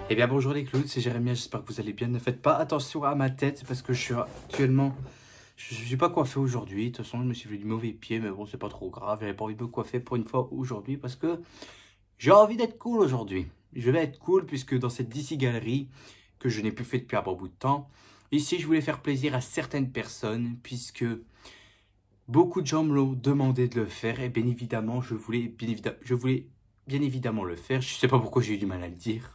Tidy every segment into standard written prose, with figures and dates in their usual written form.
Eh bien bonjour les clowns, c'est Jérémia, j'espère que vous allez bien. Ne faites pas attention à ma tête parce que je suis actuellement... Je suis pas coiffé aujourd'hui, de toute façon je me suis fait du mauvais pied, mais bon c'est pas trop grave. J'avais pas envie de me coiffer pour une fois aujourd'hui parce que j'ai envie d'être cool aujourd'hui. Je vais être cool puisque dans cette DC Galerie que je n'ai plus fait depuis un bon bout de temps, ici je voulais faire plaisir à certaines personnes puisque beaucoup de gens me l'ont demandé de le faire et bien évidemment je voulais bien évidemment le faire. Je sais pas pourquoi j'ai eu du mal à le dire.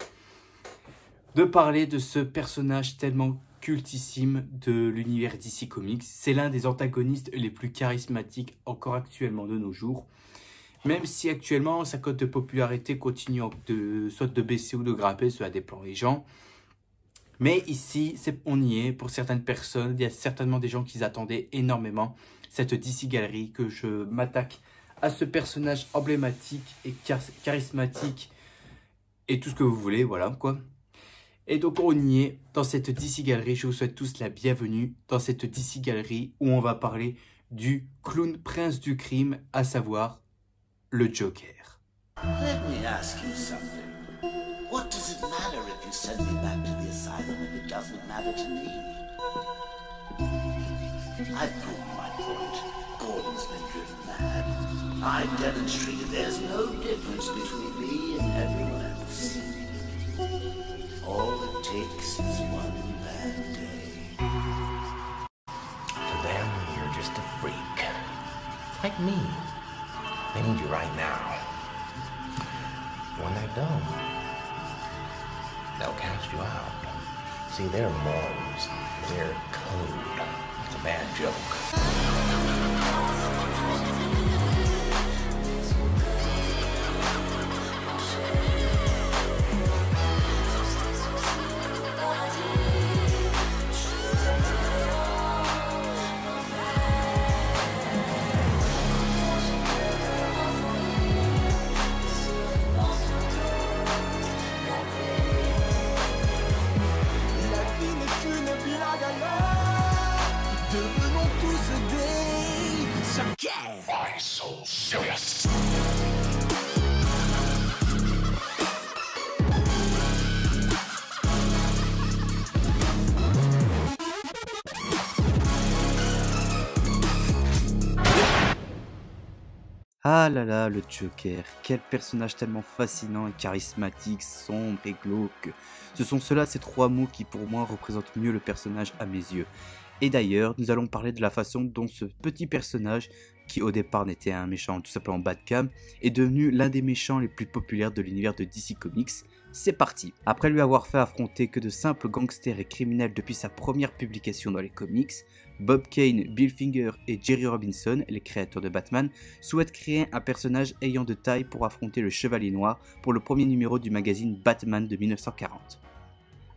De parler de ce personnage tellement cultissime de l'univers DC Comics. C'est l'un des antagonistes les plus charismatiques encore actuellement de nos jours. Même si actuellement sa cote de popularité continue soit de baisser ou de grimper, cela dépend des gens. Mais ici, on y est pour certaines personnes. Il y a certainement des gens qui attendaient énormément cette DC Galerie, que je m'attaque à ce personnage emblématique et charismatique et tout ce que vous voulez, voilà quoi. Et donc on y est dans cette DC Galerie. Je vous souhaite tous la bienvenue dans cette DC Galerie où on va parler du clown prince du crime, à savoir le Joker. Let me ask you something. What does it matter if you send me back to the asylum if it doesn't matter to me? I've proven my point. Gordon's been driven mad. I've demonstrated there's no difference between me and everyone else. All it takes is one bad day. To them, you're just a freak. Like me. They need you right now. When they're done, they'll cast you out. See, their morals, their code, it's a bad joke. Devenons tous des Jokers. Why so serious? Ah là là, le Joker, quel personnage tellement fascinant et charismatique, sombre et glauque. Ce sont ceux-là, ces trois mots qui pour moi représentent mieux le personnage à mes yeux. Et d'ailleurs, nous allons parler de la façon dont ce petit personnage, qui au départ n'était un méchant tout simplement bas de gamme, est devenu l'un des méchants les plus populaires de l'univers de DC Comics. C'est parti. Après lui avoir fait affronter que de simples gangsters et criminels depuis sa première publication dans les comics, Bob Kane, Bill Finger et Jerry Robinson, les créateurs de Batman, souhaitent créer un personnage ayant de taille pour affronter le Chevalier Noir pour le premier numéro du magazine Batman de 1940.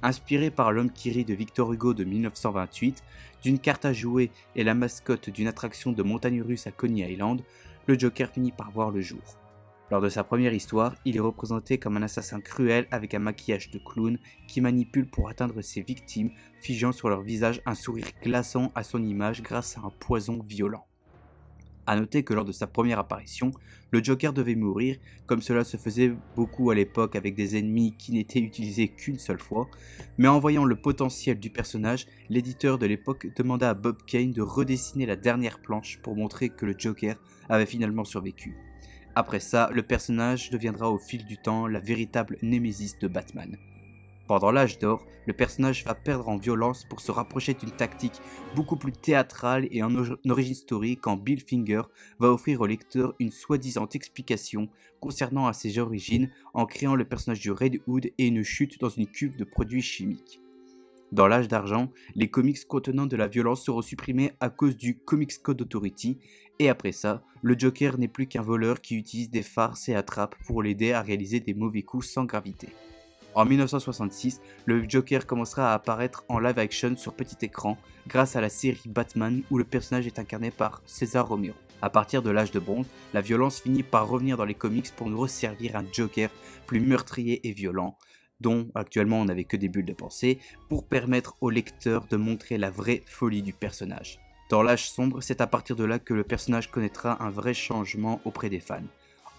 Inspiré par L'Homme qui rit de Victor Hugo de 1928, d'une carte à jouer et la mascotte d'une attraction de montagne russe à Coney Island, le Joker finit par voir le jour. Lors de sa première histoire, il est représenté comme un assassin cruel avec un maquillage de clown qui manipule pour atteindre ses victimes, figeant sur leur visage un sourire glaçant à son image grâce à un poison violent. A noter que lors de sa première apparition, le Joker devait mourir, comme cela se faisait beaucoup à l'époque avec des ennemis qui n'étaient utilisés qu'une seule fois, mais en voyant le potentiel du personnage, l'éditeur de l'époque demanda à Bob Kane de redessiner la dernière planche pour montrer que le Joker avait finalement survécu. Après ça, le personnage deviendra au fil du temps la véritable némésis de Batman. Pendant l'âge d'or, le personnage va perdre en violence pour se rapprocher d'une tactique beaucoup plus théâtrale et en origin story quand Bill Finger va offrir au lecteur une soi-disant explication concernant à ses origines en créant le personnage du Red Hood et une chute dans une cuve de produits chimiques. Dans l'âge d'argent, les comics contenant de la violence seront supprimés à cause du Comics Code Authority, et après ça, le Joker n'est plus qu'un voleur qui utilise des farces et attrapes pour l'aider à réaliser des mauvais coups sans gravité. En 1966, le Joker commencera à apparaître en live action sur petit écran grâce à la série Batman où le personnage est incarné par César Romero. À partir de l'âge de bronze, la violence finit par revenir dans les comics pour nous resservir un Joker plus meurtrier et violent, dont actuellement on n'avait que des bulles de pensée, pour permettre au lecteur de montrer la vraie folie du personnage. Dans l'âge sombre, c'est à partir de là que le personnage connaîtra un vrai changement auprès des fans.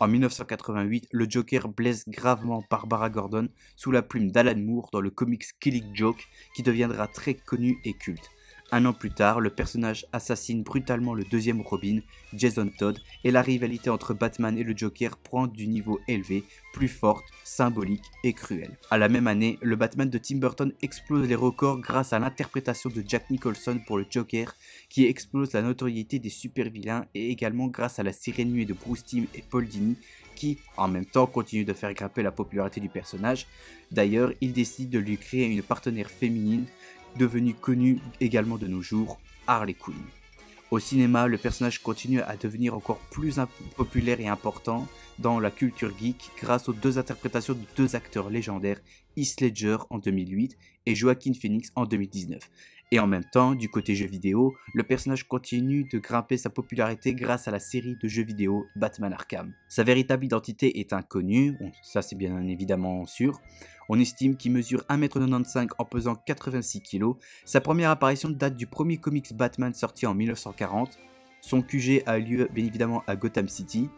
En 1988, le Joker blesse gravement Barbara Gordon sous la plume d'Alan Moore dans le comics Killing Joke qui deviendra très connu et culte. Un an plus tard, le personnage assassine brutalement le deuxième Robin, Jason Todd, et la rivalité entre Batman et le Joker prend du niveau élevé, plus forte, symbolique et cruelle. À la même année, le Batman de Tim Burton explose les records grâce à l'interprétation de Jack Nicholson pour le Joker, qui explose la notoriété des super-vilains, et également grâce à la série animée de Bruce Timm et Paul Dini, qui, en même temps, continue de faire grimper la popularité du personnage. D'ailleurs, il décide de lui créer une partenaire féminine, devenue connue également de nos jours, Harley Quinn. Au cinéma, le personnage continue à devenir encore plus populaire et important dans la culture geek grâce aux deux interprétations de deux acteurs légendaires, Heath Ledger en 2008 et Joaquin Phoenix en 2019. Et en même temps, du côté jeux vidéo, le personnage continue de grimper sa popularité grâce à la série de jeux vidéo Batman Arkham. Sa véritable identité est inconnue, ça c'est bien évidemment sûr. On estime qu'il mesure 1m95 en pesant 86 kg. Sa première apparition date du premier comics Batman sorti en 1940. Son QG a lieu bien évidemment à Gotham City.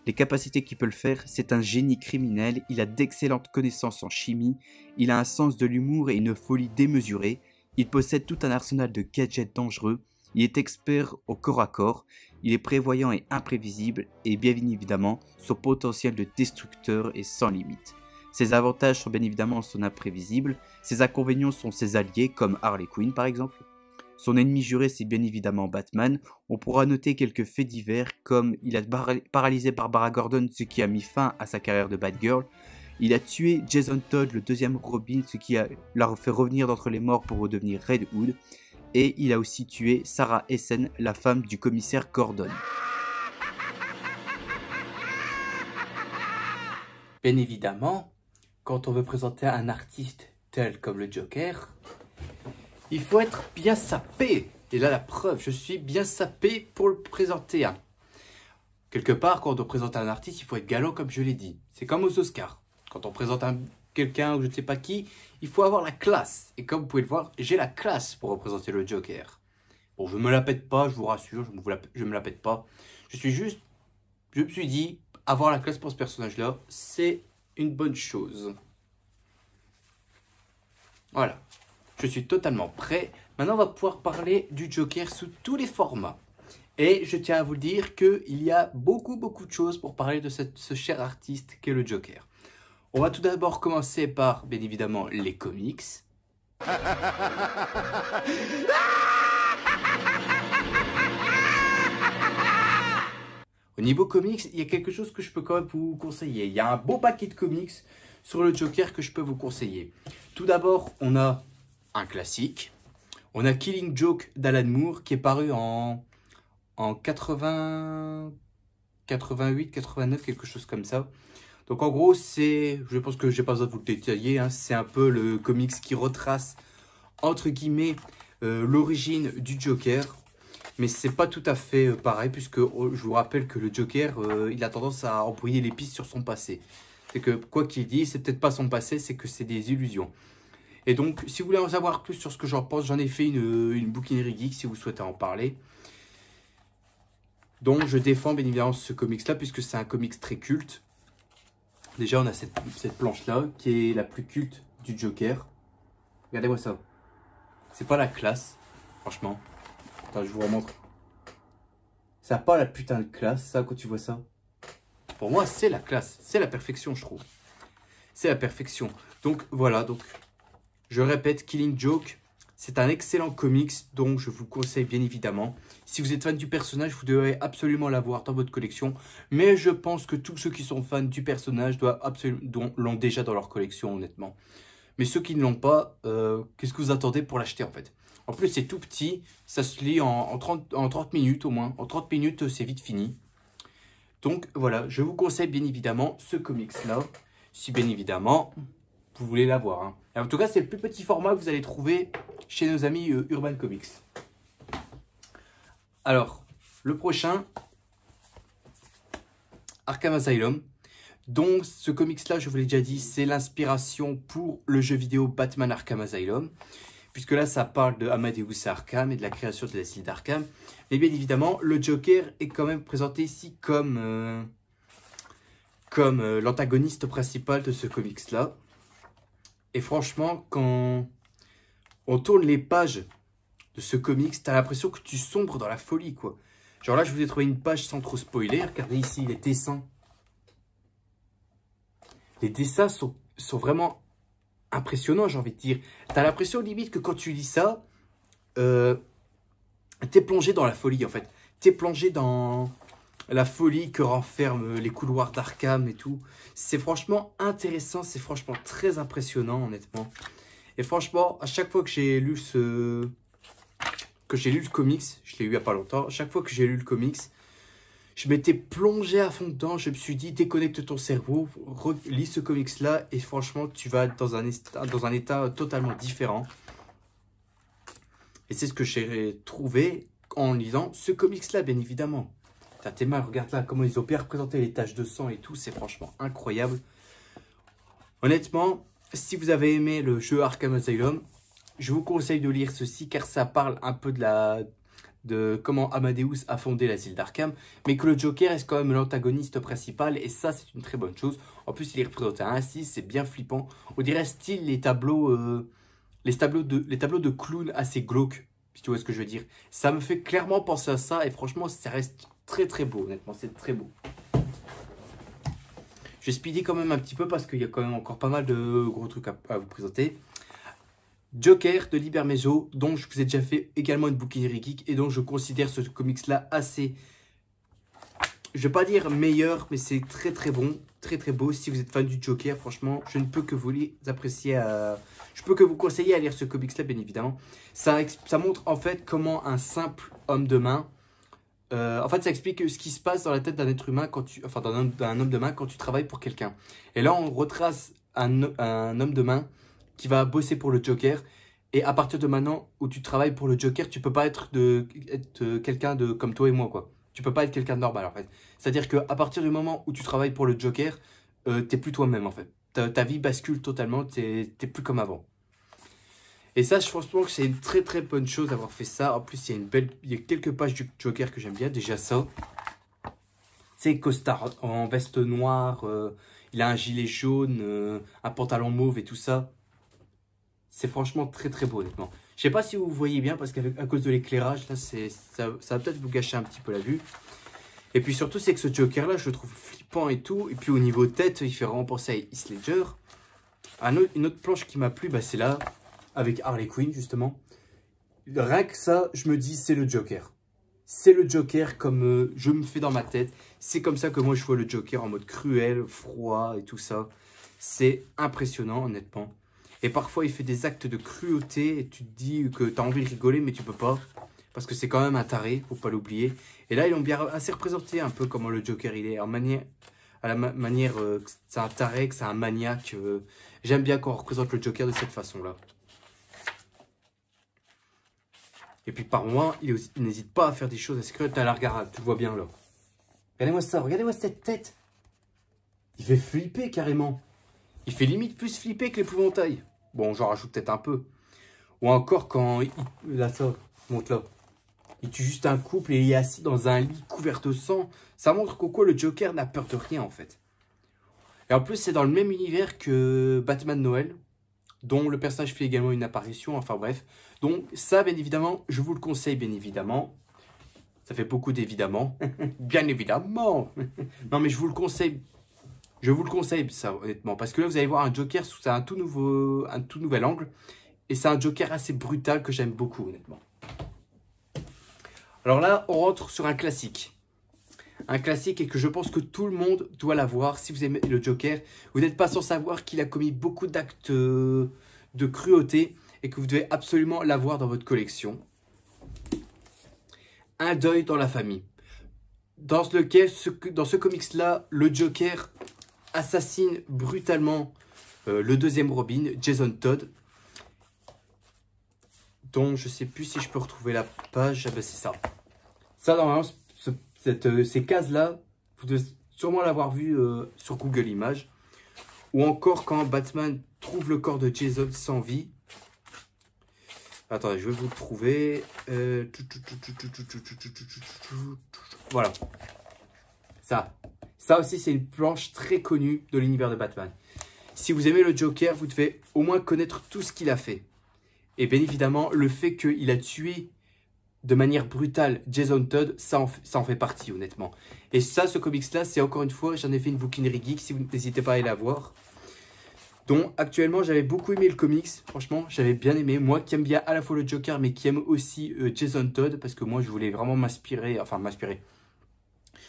Les capacités qu'il peut le faire, c'est un génie criminel, il a d'excellentes connaissances en chimie, il a un sens de l'humour et une folie démesurée, il possède tout un arsenal de gadgets dangereux, il est expert au corps à corps, il est prévoyant et imprévisible, et bien évidemment, son potentiel de destructeur est sans limite. Ses avantages sont bien évidemment son imprévisible, ses inconvénients sont ses alliés comme Harley Quinn par exemple. Son ennemi juré c'est bien évidemment Batman. On pourra noter quelques faits divers comme il a paralysé Barbara Gordon ce qui a mis fin à sa carrière de Batgirl. Il a tué Jason Todd le deuxième Robin ce qui l'a fait revenir d'entre les morts pour redevenir Red Hood. Et il a aussi tué Sarah Essen, la femme du commissaire Gordon. Bien évidemment, quand on veut présenter un artiste tel comme le Joker, il faut être bien sapé. Et là, la preuve, je suis bien sapé pour le présenter. Quelque part, quand on présente un artiste, il faut être galant comme je l'ai dit. C'est comme aux Oscars. Quand on présente quelqu'un ou je ne sais pas qui, il faut avoir la classe. Et comme vous pouvez le voir, j'ai la classe pour représenter le Joker. Bon, je ne me la pète pas, je vous rassure, je me la pète pas. Je me suis dit, avoir la classe pour ce personnage-là, c'est une bonne chose. Voilà, je suis totalement prêt. Maintenant, on va pouvoir parler du Joker sous tous les formats. Et je tiens à vous dire qu'il y a beaucoup de choses pour parler de ce cher artiste qu'est le Joker. On va tout d'abord commencer par, bien évidemment, les comics. Au niveau comics, il y a quelque chose que je peux quand même vous conseiller. Il y a un beau paquet de comics sur le Joker que je peux vous conseiller. Tout d'abord, on a un classique. On a Killing Joke d'Alan Moore qui est paru en 88, 89, quelque chose comme ça. Donc en gros, je pense que j'ai pas besoin de vous le détailler, c'est un peu le comics qui retrace, entre guillemets, l'origine du Joker. Mais c'est pas tout à fait pareil, puisque je vous rappelle que le Joker, il a tendance à embrouiller les pistes sur son passé. C'est que, quoi qu'il dise, c'est peut-être pas son passé, c'est que c'est des illusions. Et donc, si vous voulez en savoir plus sur ce que j'en pense, j'en ai fait une bouquinerie geek, si vous souhaitez en parler. Donc, je défends bien évidemment ce comics-là, puisque c'est un comics très culte. Déjà, on a cette planche-là, qui est la plus culte du Joker. Regardez-moi ça. C'est pas la classe, franchement. Attends, je vous remontre. Ça n'a pas la putain de classe, ça, quand tu vois ça. Pour moi, c'est la classe. C'est la perfection, je trouve. C'est la perfection. Donc, voilà. Donc, je répète, Killing Joke, c'est un excellent comics, donc je vous conseille bien évidemment. Si vous êtes fan du personnage, vous devez absolument l'avoir dans votre collection. Mais je pense que tous ceux qui sont fans du personnage l'ont déjà dans leur collection, honnêtement. Mais ceux qui ne l'ont pas, qu'est-ce que vous attendez pour l'acheter, en fait? En plus, c'est tout petit, ça se lit en 30 minutes au moins. En 30 minutes, c'est vite fini. Donc voilà, je vous conseille bien évidemment ce comics-là, si bien évidemment vous voulez l'avoir. En tout cas, c'est le plus petit format que vous allez trouver chez nos amis Urban Comics. Alors, le prochain, Arkham Asylum. Donc, ce comics-là, je vous l'ai déjà dit, c'est l'inspiration pour le jeu vidéo Batman Arkham Asylum. Puisque là, ça parle de Amadeus Arkham et de la création de l'asile d'Arkham. Mais bien évidemment, le Joker est quand même présenté ici comme comme l'antagoniste principal de ce comics-là. Et franchement, quand on tourne les pages de ce comics, t'as l'impression que tu sombres dans la folie, quoi. Genre là, je vous ai trouvé une page sans trop spoiler. Regardez ici les dessins. Les dessins sont vraiment impressionnants, j'ai envie de dire. T'as l'impression limite que quand tu lis ça, t'es plongé dans la folie, en fait. T'es plongé dans la folie que renferment les couloirs d'Arkham et tout. C'est franchement intéressant, c'est franchement très impressionnant, honnêtement. Et franchement, à chaque fois que j'ai lu le comics, je l'ai eu il n'y a pas longtemps, à chaque fois que j'ai lu le comics, je m'étais plongé à fond dedans, je me suis dit, déconnecte ton cerveau, lis ce comics-là, et franchement, tu vas être dans un état totalement différent. Et c'est ce que j'ai trouvé en lisant ce comics-là, bien évidemment. T'es mal, regarde là, comment ils ont bien représenté les taches de sang et tout, c'est franchement incroyable. Honnêtement, si vous avez aimé le jeu Arkham Asylum, je vous conseille de lire ceci, car ça parle un peu de comment Amadeus a fondé l'asile d'Arkham, mais que le Joker est quand même l'antagoniste principal, et ça c'est une très bonne chose. En plus il est représenté ainsi, c'est bien flippant. On dirait style les tableaux de clowns assez glauques, si tu vois ce que je veux dire. Ça me fait clairement penser à ça, et franchement ça reste très très beau, honnêtement, c'est très beau. Je vais speeder quand même un petit peu parce qu'il y a quand même encore pas mal de gros trucs à vous présenter. Joker de Liber Mezzo, dont je vous ai déjà fait également une bouquinerie geek et donc je considère ce comics-là assez, je vais pas dire meilleur, mais c'est très très bon, très très beau. Si vous êtes fan du Joker, franchement, je ne peux que vous apprécier, je peux que vous conseiller à lire ce comics-là, bien évidemment. Ça montre en fait comment un simple homme de main, en fait, ça explique ce qui se passe dans la tête d'un être humain, d'un homme de main quand tu travailles pour quelqu'un. Et là, on retrace un homme de main qui va bosser pour le Joker. Et à partir de maintenant où tu travailles pour le Joker, tu peux pas être quelqu'un comme toi et moi, quoi. Tu peux pas être quelqu'un de normal, en fait. C'est-à-dire qu'à partir du moment où tu travailles pour le Joker, t'es plus toi-même, en fait. Ta vie bascule totalement, t'es plus comme avant. Et ça, je pense que c'est une très très bonne chose d'avoir fait ça. En plus, il y a quelques pages du Joker que j'aime bien. Déjà ça. C'est costard en veste noire. Il a un gilet jaune, un pantalon mauve et tout ça. C'est franchement très très beau, honnêtement. Je sais pas si vous voyez bien parce qu'à cause de l'éclairage, là, ça va peut-être vous gâcher un petit peu la vue. Et puis surtout, c'est que ce Joker-là, je le trouve flippant et tout. Et puis au niveau tête, il fait vraiment penser à Heath Ledger. Une autre planche qui m'a plu, bah, c'est là. Avec Harley Quinn, justement. Rien que ça, je me dis, c'est le Joker. C'est le Joker comme je me fais dans ma tête. C'est comme ça que moi, je vois le Joker en mode cruel, froid et tout ça. C'est impressionnant, honnêtement. Et parfois, il fait des actes de cruauté et tu te dis que tu as envie de rigoler, mais tu peux pas. Parce que c'est quand même un taré, faut pas l'oublier. Et là, ils l'ont bien assez représenté un peu comment le Joker, il est. À la manière que c'est un taré, que c'est un maniaque. J'aime bien quand on représente le Joker de cette façon-là. Et puis par moments, il n'hésite pas à faire des choses assez cruelles. T'as la regarde, tu le vois bien là. Regardez-moi ça, regardez-moi cette tête. Il fait flipper carrément. Il fait limite plus flipper que l'épouvantail. Bon, j'en rajoute peut-être un peu. Ou encore quand là ça, monte là. Il tue juste un couple et il est assis dans un lit couvert de sang. Ça montre qu'au quoi le Joker n'a peur de rien en fait. Et en plus, c'est dans le même univers que Batman Noël, dont le personnage fait également une apparition, enfin bref. Donc ça, bien évidemment, je vous le conseille, bien évidemment. Ça fait beaucoup d'évidemment. Bien évidemment. Non, mais je vous le conseille. Je vous le conseille, ça, honnêtement. Parce que là, vous allez voir un Joker sous un tout nouvel angle. Et c'est un Joker assez brutal que j'aime beaucoup, honnêtement. Alors là, on rentre sur un classique. Un classique et que je pense que tout le monde doit l'avoir. Si vous aimez le Joker, vous n'êtes pas sans savoir qu'il a commis beaucoup d'actes de cruauté et que vous devez absolument l'avoir dans votre collection. Un deuil dans la famille. Dans ce comics-là, le Joker assassine brutalement le deuxième Robin, Jason Todd. Dont je ne sais plus si je peux retrouver la page. Ah ben c'est ça. Ça, normalement, ces cases-là, vous devez sûrement l'avoir vu sur Google Images. Ou encore quand Batman trouve le corps de Jason sans vie. Attendez, je vais vous le trouver. Voilà. Ça. Ça aussi, c'est une planche très connue de l'univers de Batman. Si vous aimez le Joker, vous devez au moins connaître tout ce qu'il a fait. Et bien évidemment, le fait qu'il a tué de manière brutale Jason Todd, ça en fait partie, honnêtement. Et ça, ce comics-là, c'est encore une fois, j'en ai fait une bouquinerie geek, si vous n'hésitez pas à aller la voir. Donc, actuellement, j'avais beaucoup aimé le comics. Franchement, j'avais bien aimé. Moi, qui aime bien à la fois le Joker, mais qui aime aussi Jason Todd, parce que moi, je voulais vraiment m'inspirer,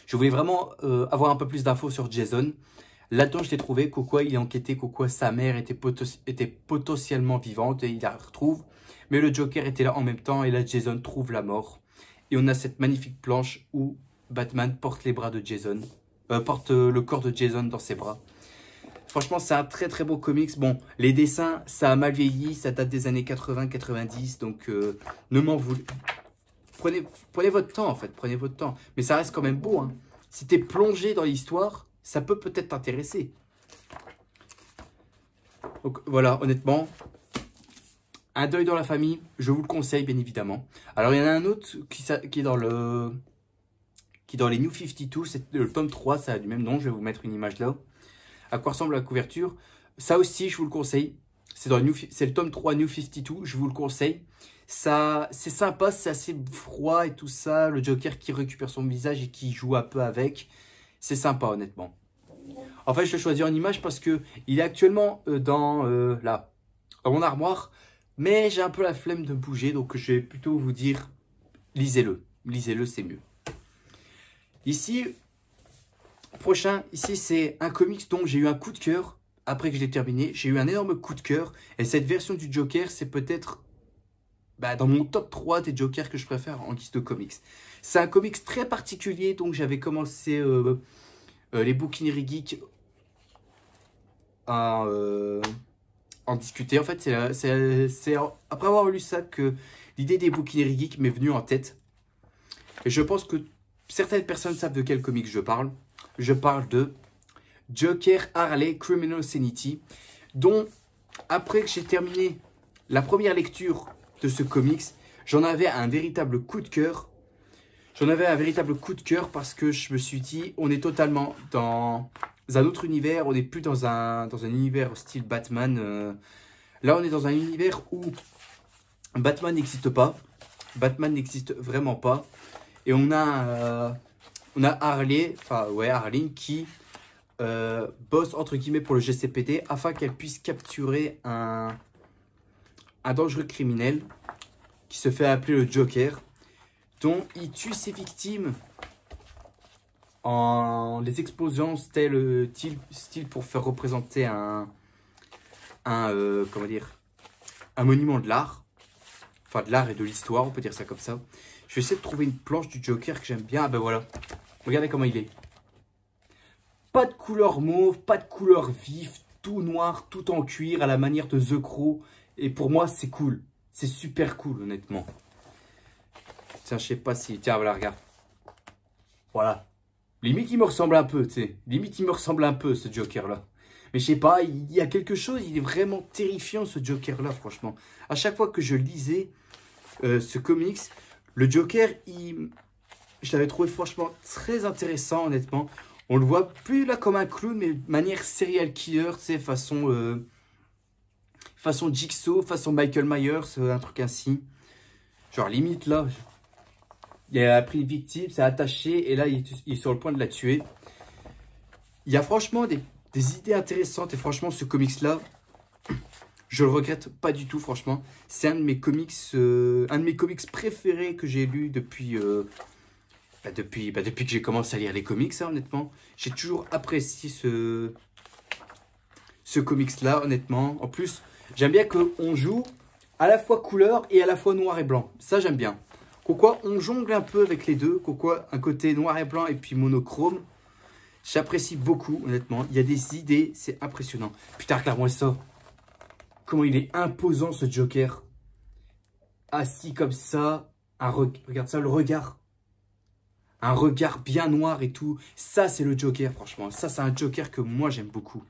Je voulais vraiment avoir un peu plus d'infos sur Jason. Là-dedans, je l'ai trouvé, pourquoi il est enquêté, pourquoi sa mère était potentiellement vivante, et il la retrouve. Mais le Joker était là en même temps, et là, Jason trouve la mort. Et on a cette magnifique planche où Batman porte les bras de Jason, porte le corps de Jason dans ses bras. Franchement, c'est un très très beau comics. Bon, les dessins, ça a mal vieilli, ça date des années 80-90, donc ne m'en voulez. Prenez votre temps, en fait, prenez votre temps. Mais ça reste quand même beau, hein. Si t'es plongé dans l'histoire, ça peut peut-être t'intéresser. Donc voilà, honnêtement, un deuil dans la famille, je vous le conseille, bien évidemment. Alors, il y en a un autre qui est dans les New 52, c'est le tome 3, ça a du même nom, je vais vous mettre une image là. À quoi ressemble la couverture. Ça aussi, je vous le conseille. C'est le tome 3 New 52, je vous le conseille. C'est sympa, c'est assez froid et tout ça. Le Joker qui récupère son visage et qui joue un peu avec. C'est sympa, honnêtement. En fait, je l'ai choisi en image parce que il est actuellement dans mon armoire. Mais j'ai un peu la flemme de bouger, donc je vais plutôt vous dire, lisez-le. Lisez-le, c'est mieux. Ici... Prochain, ici, c'est un comics dont j'ai eu un coup de cœur. Après que je l'ai terminé, j'ai eu un énorme coup de cœur. Et cette version du Joker, c'est peut-être dans mon top 3 des Jokers que je préfère en guise de comics. C'est un comics très particulier, donc j'avais commencé les bouquineries geeks à en discuter. En fait, c'est après avoir lu ça que l'idée des bouquineries geeks m'est venue en tête. Et je pense que certaines personnes savent de quel comics je parle. Je parle de Joker Harley Criminal Sanity, dont après que j'ai terminé la première lecture de ce comics, j'en avais un véritable coup de cœur. J'en avais un véritable coup de cœur parce que je me suis dit, on est totalement dans un autre univers, on n'est plus dans un univers style Batman. Là, on est dans un univers où Batman n'existe pas. Batman n'existe vraiment pas. Et on a Harley, Harleen qui bosse entre guillemets pour le GCPD afin qu'elle puisse capturer un dangereux criminel qui se fait appeler le Joker, dont il tue ses victimes en les exposant style pour faire représenter un monument de l'art. Enfin, de l'art et de l'histoire, on peut dire ça comme ça. Je vais essayer de trouver une planche du Joker que j'aime bien. Ah ben voilà. Regardez comment il est. Pas de couleur mauve, pas de couleur vive, tout noir, tout en cuir à la manière de The Crow. Et pour moi, c'est cool. C'est super cool, honnêtement. Tiens, je sais pas si... Tiens, voilà, regarde. Voilà. Limite, il me ressemble un peu, tu sais. Limite, il me ressemble un peu, ce Joker-là. Mais je sais pas, il y a quelque chose, il est vraiment terrifiant, ce Joker-là, franchement. À chaque fois que je lisais ce comics, le Joker, je l'avais trouvé franchement très intéressant, honnêtement. On le voit plus là comme un clown, mais de manière serial killer, tu sais, façon Jigsaw, façon Michael Myers, un truc ainsi. Genre limite là, il a pris une victime, s'est attaché et là il est sur le point de la tuer. Il y a franchement des idées intéressantes et franchement ce comics là, je le regrette pas du tout franchement. C'est un de mes comics préférés que j'ai lu depuis que j'ai commencé à lire les comics, hein, honnêtement. J'ai toujours apprécié ce comics là, honnêtement. En plus, j'aime bien qu'on joue à la fois couleur et à la fois noir et blanc. Ça, j'aime bien. Pourquoi on jongle un peu avec les deux. Pourquoi un côté noir et blanc et puis monochrome. J'apprécie beaucoup, honnêtement. Il y a des idées, c'est impressionnant. Putain, regarde-moi ça. Comment il est imposant, ce Joker. Assis comme ça. Regarde ça, le regard. Un regard bien noir et tout. Ça, c'est le Joker, franchement. Ça, c'est un Joker que moi, j'aime beaucoup.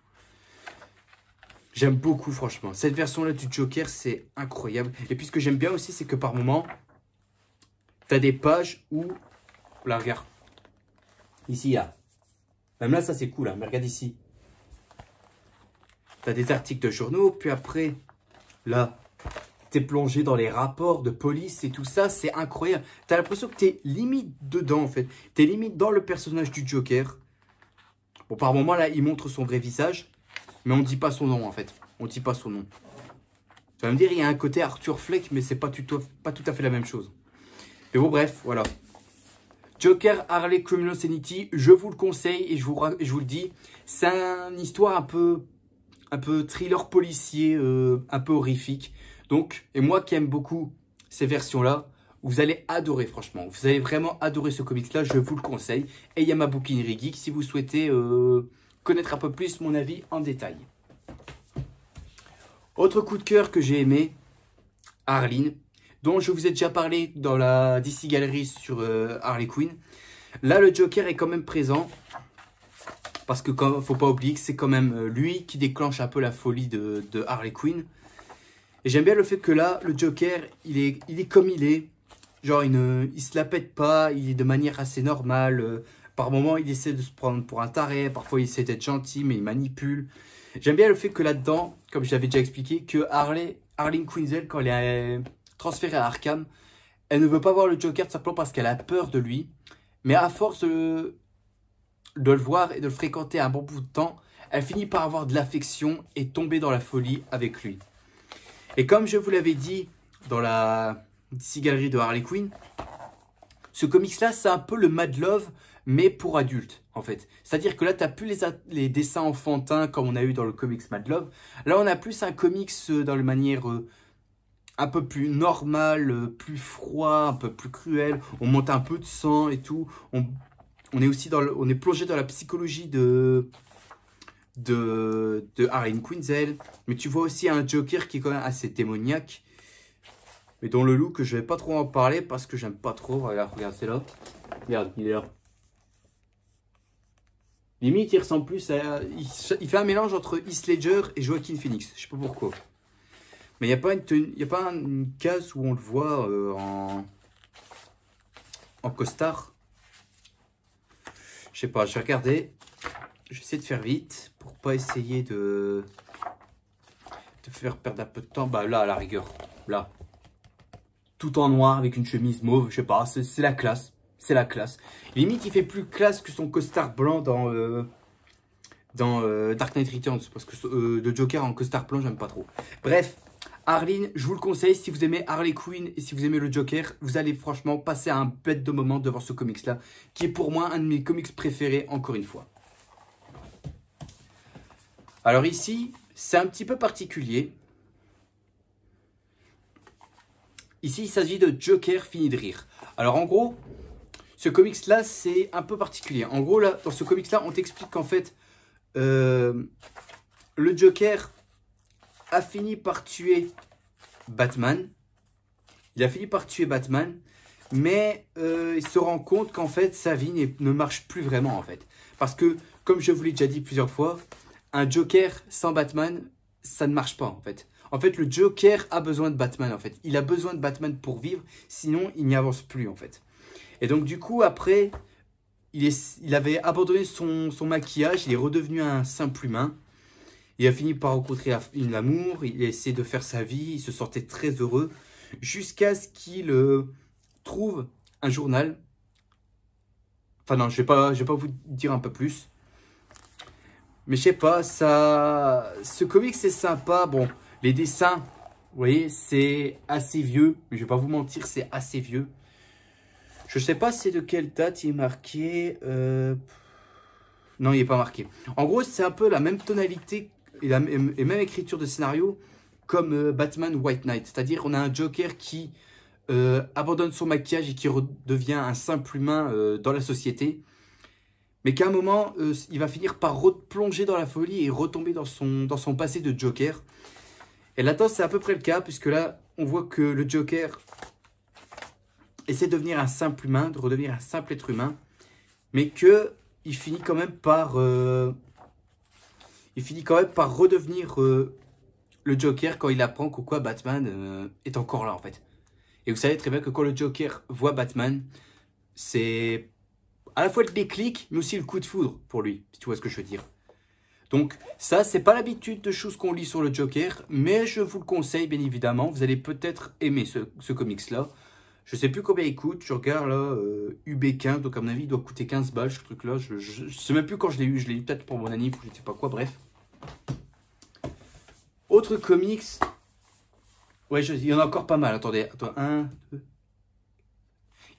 J'aime beaucoup, franchement. Cette version-là du Joker, c'est incroyable. Et puis, ce que j'aime bien aussi, c'est que par moment, tu as des pages où... Là, regarde. Ici, il y a Même là, ça c'est cool, hein. Mais regarde ici. T'as des articles de journaux, puis après, là, t'es plongé dans les rapports de police et tout ça, c'est incroyable. T'as l'impression que t'es limite dedans, en fait. T'es limite dans le personnage du Joker. Bon, par moment, là, il montre son vrai visage, mais on ne dit pas son nom, en fait. On ne dit pas son nom. Tu vas me dire, il y a un côté Arthur Fleck, mais c'est pas tout à fait la même chose. Mais bon, bref, voilà. Joker Harley Criminal Sanity, je vous le conseille et je vous le dis, c'est une histoire un peu thriller policier, un peu horrifique. Donc, et moi qui aime beaucoup ces versions-là, vous allez adorer, franchement. Vous allez vraiment adorer ce comics-là, je vous le conseille. Et il y a ma bouquinerie geek si vous souhaitez connaître un peu plus mon avis en détail. Autre coup de cœur que j'ai aimé, Arline, dont je vous ai déjà parlé dans la DC Gallery sur Harley Quinn. Là, le Joker est quand même présent. Parce que faut pas oublier que c'est quand même lui qui déclenche un peu la folie de Harley Quinn. Et j'aime bien le fait que là, le Joker, il est comme il est. Genre, il se la pète pas, il est de manière assez normale. Par moments, il essaie de se prendre pour un taré. Parfois, il essaie d'être gentil, mais il manipule. J'aime bien le fait que là-dedans, comme je l'avais déjà expliqué, que Harley Quinzel, quand elle est transférée à Arkham, elle ne veut pas voir le Joker tout simplement parce qu'elle a peur de lui. Mais à force de le voir et de le fréquenter un bon bout de temps, elle finit par avoir de l'affection et tomber dans la folie avec lui. Et comme je vous l'avais dit dans la DC Galerie de Harley Quinn, ce comics-là, c'est un peu le Mad Love, mais pour adultes, en fait. C'est-à-dire que là, tu n'as plus les dessins enfantins comme on a eu dans le comics Mad Love. Là, on a plus un comics dans la manière un peu plus normale, plus froid, un peu plus cruel. On monte un peu de sang et tout. On est aussi on est plongé dans la psychologie de Harley Quinzel. Mais tu vois aussi un Joker qui est quand même assez démoniaque. Mais dont le look, je vais pas trop en parler parce que j'aime pas trop. Regarde, c'est là. Regarde, il est là. Limite, il ressemble plus à... Il fait un mélange entre Heath Ledger et Joaquin Phoenix. Je sais pas pourquoi. Mais il n'y a pas une case où on le voit en costard. Je sais pas, je vais regarder. Je vais essayer de faire vite pour pas essayer de faire perdre un peu de temps. Bah là, à la rigueur, là. Tout en noir avec une chemise mauve, je sais pas, c'est la classe. C'est la classe. Limite, il fait plus classe que son costard blanc dans Dark Knight Returns. Parce que le Joker en costard blanc, j'aime pas trop. Bref, Arline, je vous le conseille. Si vous aimez Harley Quinn et si vous aimez le Joker, vous allez franchement passer un bête de moment devant ce comics-là. Qui est pour moi un de mes comics préférés, encore une fois. Alors ici, c'est un petit peu particulier. Ici, il s'agit de Joker fini de rire. Alors en gros... Ce comics-là, c'est un peu particulier. En gros, là, dans ce comics-là, on t'explique qu'en fait, le Joker a fini par tuer Batman. Il a fini par tuer Batman, mais il se rend compte qu'en fait, sa vie ne marche plus vraiment, en fait. Parce que, comme je vous l'ai déjà dit plusieurs fois, un Joker sans Batman, ça ne marche pas, en fait. En fait, le Joker a besoin de Batman, en fait. Il a besoin de Batman pour vivre, sinon, il n'y avance plus, en fait. Et donc du coup après, il avait abandonné son maquillage, il est redevenu un simple humain. Il a fini par rencontrer l'amour, il a essayé de faire sa vie, il se sentait très heureux. Jusqu'à ce qu'il trouve un journal. Enfin non, je vais pas vous dire un peu plus. Mais je sais pas, ce comic c'est sympa. Bon, les dessins, vous voyez, c'est assez vieux. Mais je vais pas vous mentir, c'est assez vieux. Je ne sais pas c'est de quelle date il est marqué. Non, il n'est pas marqué. En gros, c'est un peu la même tonalité et même écriture de scénario comme Batman White Knight. C'est-à-dire on a un Joker qui abandonne son maquillage et qui redevient un simple humain dans la société. Mais qu'à un moment, il va finir par replonger dans la folie et retomber dans son passé de Joker. Et là-dedans, c'est à peu près le cas, puisque là, on voit que le Joker... essaie de devenir un simple humain, de redevenir un simple être humain, mais que il finit quand même par redevenir le Joker quand il apprend que quoi Batman est encore là en fait. Et vous savez très bien que quand le Joker voit Batman, c'est à la fois le déclic, mais aussi le coup de foudre pour lui, si tu vois ce que je veux dire. Donc ça, c'est pas l'habitude de choses qu'on lit sur le Joker, mais je vous le conseille bien évidemment. Vous allez peut-être aimer ce comics-là. Je sais plus combien il coûte, je regarde là, UB15, donc à mon avis il doit coûter 15 balles ce truc-là. Je sais même plus quand je l'ai eu peut-être pour mon anniv ou je sais pas quoi, bref. Autre comics, ouais, il y en a encore pas mal, attendez, 1, 2... Il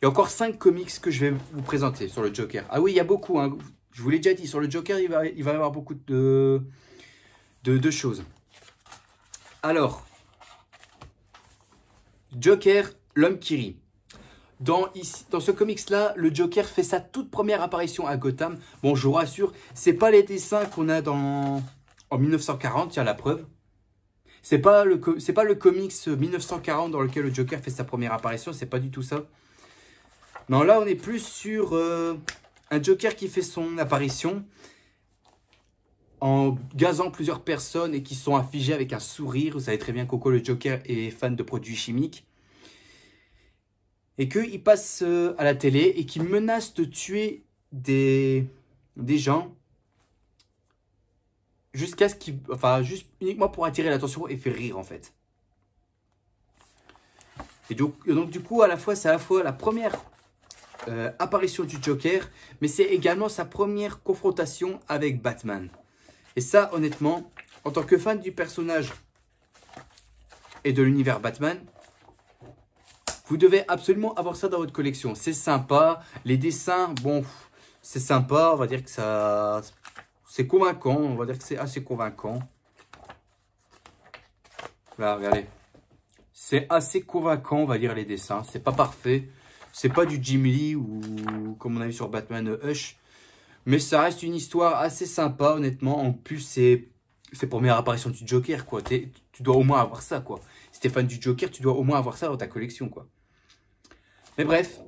y a encore 5 comics que je vais vous présenter sur le Joker. Ah oui, il y a beaucoup, hein. Je vous l'ai déjà dit, sur le Joker, il va y avoir beaucoup de choses. Alors, Joker, l'homme qui rit. Dans ce comics-là, le Joker fait sa toute première apparition à Gotham. Bon, je vous rassure, c'est pas les dessins qu'on a en 1940, il y a la preuve. C'est pas le comics 1940 dans lequel le Joker fait sa première apparition, c'est pas du tout ça. Non, là, on est plus sur un Joker qui fait son apparition en gazant plusieurs personnes et qui sont affligées avec un sourire. Vous savez très bien Coco, le Joker, est fan de produits chimiques. Et qu'il passe à la télé et qu'il menace de tuer des gens jusqu'à ce qu'il... Enfin, juste uniquement pour attirer l'attention et faire rire, en fait. Et donc du coup, c'est à la fois la première apparition du Joker, mais c'est également sa première confrontation avec Batman. Et ça, honnêtement, en tant que fan du personnage et de l'univers Batman, vous devez absolument avoir ça dans votre collection. C'est sympa, les dessins, bon, c'est sympa, on va dire que ça... C'est convaincant, on va dire que c'est assez convaincant. Là, regardez. C'est assez convaincant, on va dire, les dessins. C'est pas parfait. C'est pas du Jim Lee ou, comme on a vu sur Batman Hush. Mais ça reste une histoire assez sympa, honnêtement. En plus, c'est première apparition du Joker, quoi. Tu dois au moins avoir ça, quoi. Si t'es fan du Joker, tu dois au moins avoir ça dans ta collection, quoi. Mais bref,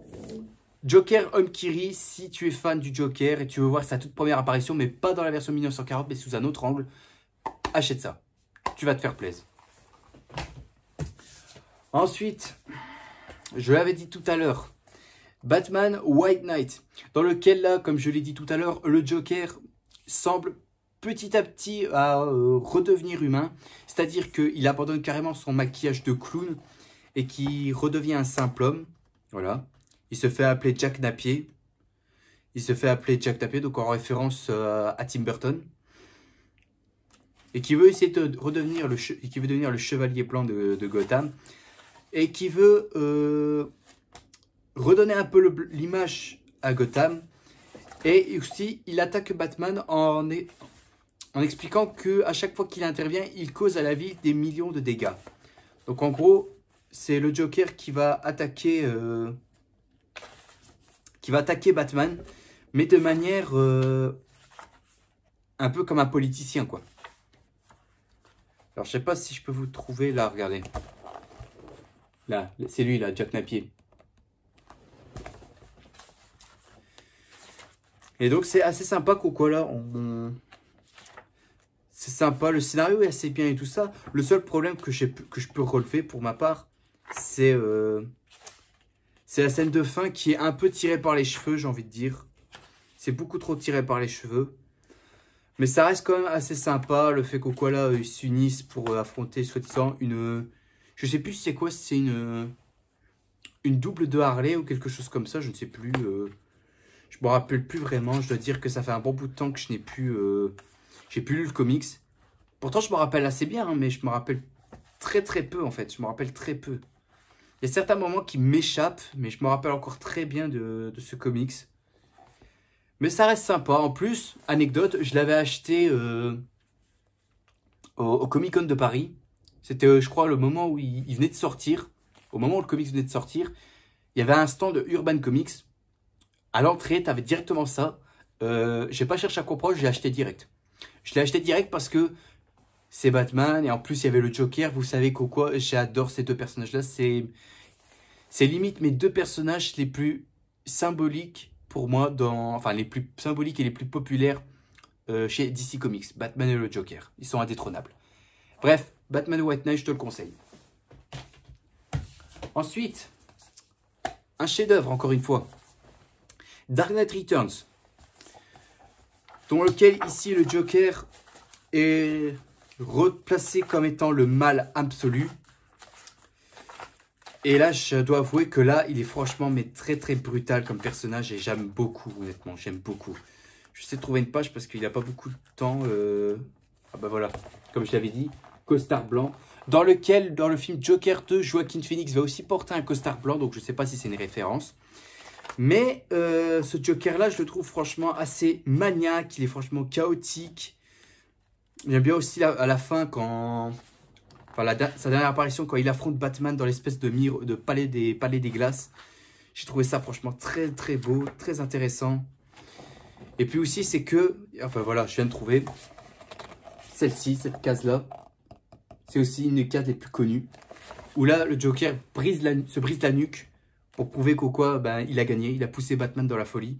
Joker, homme qui rit, si tu es fan du Joker et tu veux voir sa toute première apparition, mais pas dans la version 1940, mais sous un autre angle, achète ça. Tu vas te faire plaisir. Ensuite, je l'avais dit tout à l'heure, Batman White Knight, dans lequel là, comme je l'ai dit tout à l'heure, le Joker semble petit à petit redevenir humain. C'est-à-dire qu'il abandonne carrément son maquillage de clown et qu'il redevient un simple homme. Voilà. Il se fait appeler Jack Napier. Donc en référence à Tim Burton. Et qui veut essayer de redevenir devenir le chevalier blanc de Gotham. Et qui veut redonner un peu l'image à Gotham. Et aussi, il attaque Batman en expliquant qu'à chaque fois qu'il intervient, il cause à la ville des millions de dégâts. Donc en gros, c'est le Joker qui va attaquer Batman, mais de manière un peu comme un politicien, quoi. Alors, je sais pas si je peux vous trouver là, regardez. Là, c'est lui, là, Jack Napier. Et donc, c'est assez sympa, quoi, là. C'est sympa, le scénario est assez bien et tout ça. Le seul problème que je peux relever pour ma part, c'est la scène de fin qui est un peu tirée par les cheveux, j'ai envie de dire. C'est beaucoup trop tiré par les cheveux. Mais ça reste quand même assez sympa, le fait qu'au quoi là, ils s'unissent pour affronter, soi-disant, une... Je sais plus c'est quoi, c'est une double de Harley ou quelque chose comme ça, je ne sais plus. Je me rappelle plus vraiment, je dois dire que ça fait un bon bout de temps que je n'ai plus... j'ai plus lu le comics. Pourtant, je me rappelle assez bien, hein, mais je me rappelle très peu, en fait. Je me rappelle très peu. Il y a certains moments qui m'échappent, mais je me rappelle encore très bien de ce comics. Mais ça reste sympa. En plus, anecdote, je l'avais acheté au Comic Con de Paris. C'était, je crois, le moment où il venait de sortir. Au moment où le comics venait de sortir, il y avait un stand de Urban Comics. À l'entrée, tu avais directement ça. J'ai pas cherché à comprendre, j'ai acheté direct. Je l'ai acheté direct parce que c'est Batman et en plus il y avait le Joker. Vous savez quoi, j'adore ces deux personnages-là. C'est limite mes deux personnages les plus symboliques pour moi, enfin les plus symboliques et les plus populaires chez DC Comics. Batman et le Joker, ils sont indétrônables. Bref, Batman White Knight, je te le conseille. Ensuite, un chef-d'œuvre encore une fois. Dark Knight Returns, dans lequel ici le Joker est replacé comme étant le mal absolu. Et là, je dois avouer que là, il est franchement mais très très brutal comme personnage et j'aime beaucoup, honnêtement, j'aime beaucoup. Je sais trouver une page parce qu'il n'a pas beaucoup de temps. Ah bah voilà, comme je l'avais dit, costard blanc. Dans lequel, dans le film Joker 2, Joaquin Phoenix va aussi porter un costard blanc, donc je ne sais pas si c'est une référence. Mais ce Joker-là, je le trouve franchement assez maniaque, il est franchement chaotique. J'aime bien aussi à la fin, quand... Enfin, sa dernière apparition, quand il affronte Batman dans l'espèce de palais des glaces. J'ai trouvé ça franchement très très beau, très intéressant. Et puis aussi, c'est que... Enfin voilà, je viens de trouver celle-ci, cette case-là. C'est aussi une des cases les plus connues. Où là, le Joker se brise la nuque pour prouver qu'au quoi, ben, il a gagné. Il a poussé Batman dans la folie.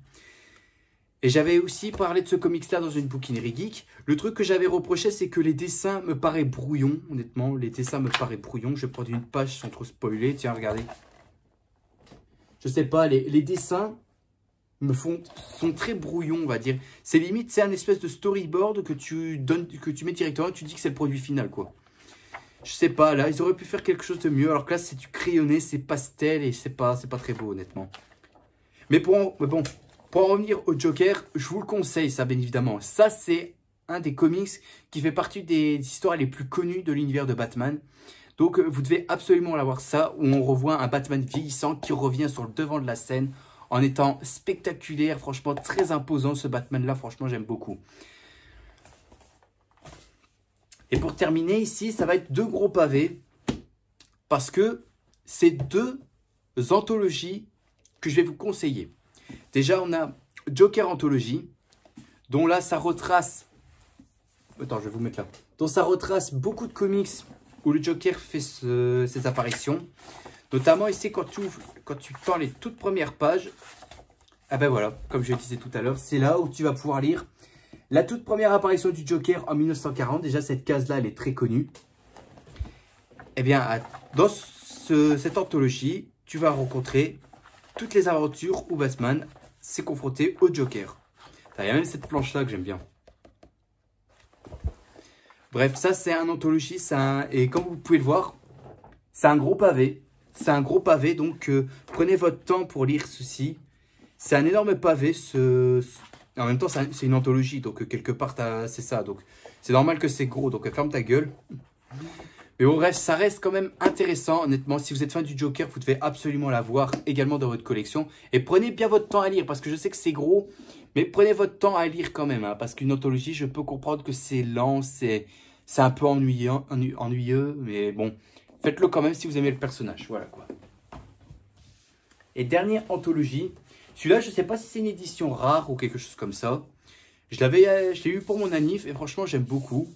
Et j'avais aussi parlé de ce comics-là dans une bouquinerie geek. Le truc que j'avais reproché, c'est que les dessins me paraissent brouillons. Honnêtement, les dessins me paraissent brouillons. Je vais prendre une page sans trop spoiler. Tiens, regardez. Je sais pas, les dessins sont très brouillons, on va dire. C'est limite, c'est un espèce de storyboard que tu mets directement et tu dis que c'est le produit final, quoi. Je sais pas, là, ils auraient pu faire quelque chose de mieux. Alors que là, c'est du crayonné, c'est pastel et c'est pas très beau, honnêtement. Mais bon, pour en revenir au Joker, je vous le conseille, ça, bien évidemment. Ça, c'est un des comics qui fait partie des histoires les plus connues de l'univers de Batman. Donc, vous devez absolument l'avoir, ça, où on revoit un Batman vieillissant qui revient sur le devant de la scène en étant spectaculaire, franchement, très imposant. Ce Batman-là, franchement, j'aime beaucoup. Et pour terminer, ici, ça va être 2 gros pavés. Parce que c'est 2 anthologies que je vais vous conseiller. Déjà, on a Joker Anthology, dont là, ça retrace... Attends, je vais vous mettre là. Dont ça retrace beaucoup de comics où le Joker fait ses apparitions. Notamment ici, quand tu prends les toutes premières pages, ah ben voilà, comme je le disais tout à l'heure, c'est là où tu vas pouvoir lire la toute première apparition du Joker en 1940. Déjà, cette case-là, elle est très connue. Eh bien, dans cette anthologie, tu vas rencontrer toutes les aventures où Batman s'est confronté au Joker. Il y a même cette planche-là que j'aime bien. Bref, ça, c'est un anthologie. Et comme vous pouvez le voir, c'est un gros pavé. C'est un gros pavé, donc prenez votre temps pour lire ceci. C'est un énorme pavé. En même temps, c'est une anthologie, donc quelque part, c'est ça. Donc, c'est normal que c'est gros, donc ferme ta gueule. Mais bon, bref, ça reste quand même intéressant, honnêtement. Si vous êtes fan du Joker, vous devez absolument l'avoir également dans votre collection. Et prenez bien votre temps à lire, parce que je sais que c'est gros, mais prenez votre temps à lire quand même. Hein, parce qu'une anthologie, je peux comprendre que c'est lent, c'est un peu ennuyeux, mais bon, faites-le quand même si vous aimez le personnage. Voilà quoi. Et dernière anthologie. Celui-là, je ne sais pas si c'est une édition rare ou quelque chose comme ça. Je l'ai eu pour mon anniv et franchement, j'aime beaucoup.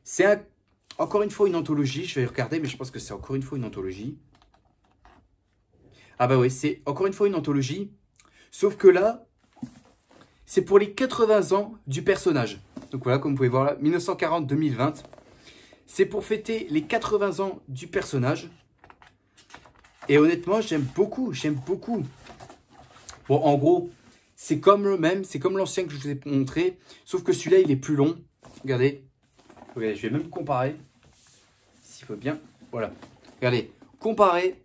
C'est encore une fois une anthologie. Je vais regarder, mais je pense que c'est encore une fois une anthologie. Ah bah oui, c'est encore une fois une anthologie. Sauf que là, c'est pour les 80 ans du personnage. Donc voilà, comme vous pouvez voir là, 1940-2020. C'est pour fêter les 80 ans du personnage. Et honnêtement, j'aime beaucoup, Bon, en gros, c'est comme le même, c'est comme l'ancien que je vous ai montré, sauf que celui-là, il est plus long. Regardez, je vais même comparer, s'il faut bien. Voilà, regardez, comparer.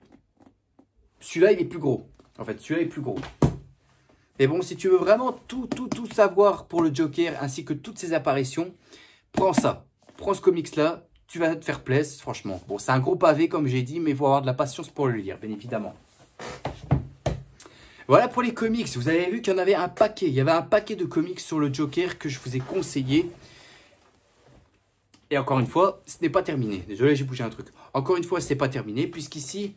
Celui-là, il est plus gros. En fait, celui-là est plus gros. Et bon, si tu veux vraiment tout savoir pour le Joker, ainsi que toutes ses apparitions, prends ça. Prends ce comics-là, tu vas te faire plaisir, franchement. Bon, c'est un gros pavé, comme j'ai dit, mais il faut avoir de la patience pour le lire, bien évidemment. Voilà pour les comics. Vous avez vu qu'il y en avait un paquet. Il y avait un paquet de comics sur le Joker que je vous ai conseillé. Et encore une fois, ce n'est pas terminé. Désolé, j'ai bougé un truc. Encore une fois, ce n'est pas terminé, puisqu'ici,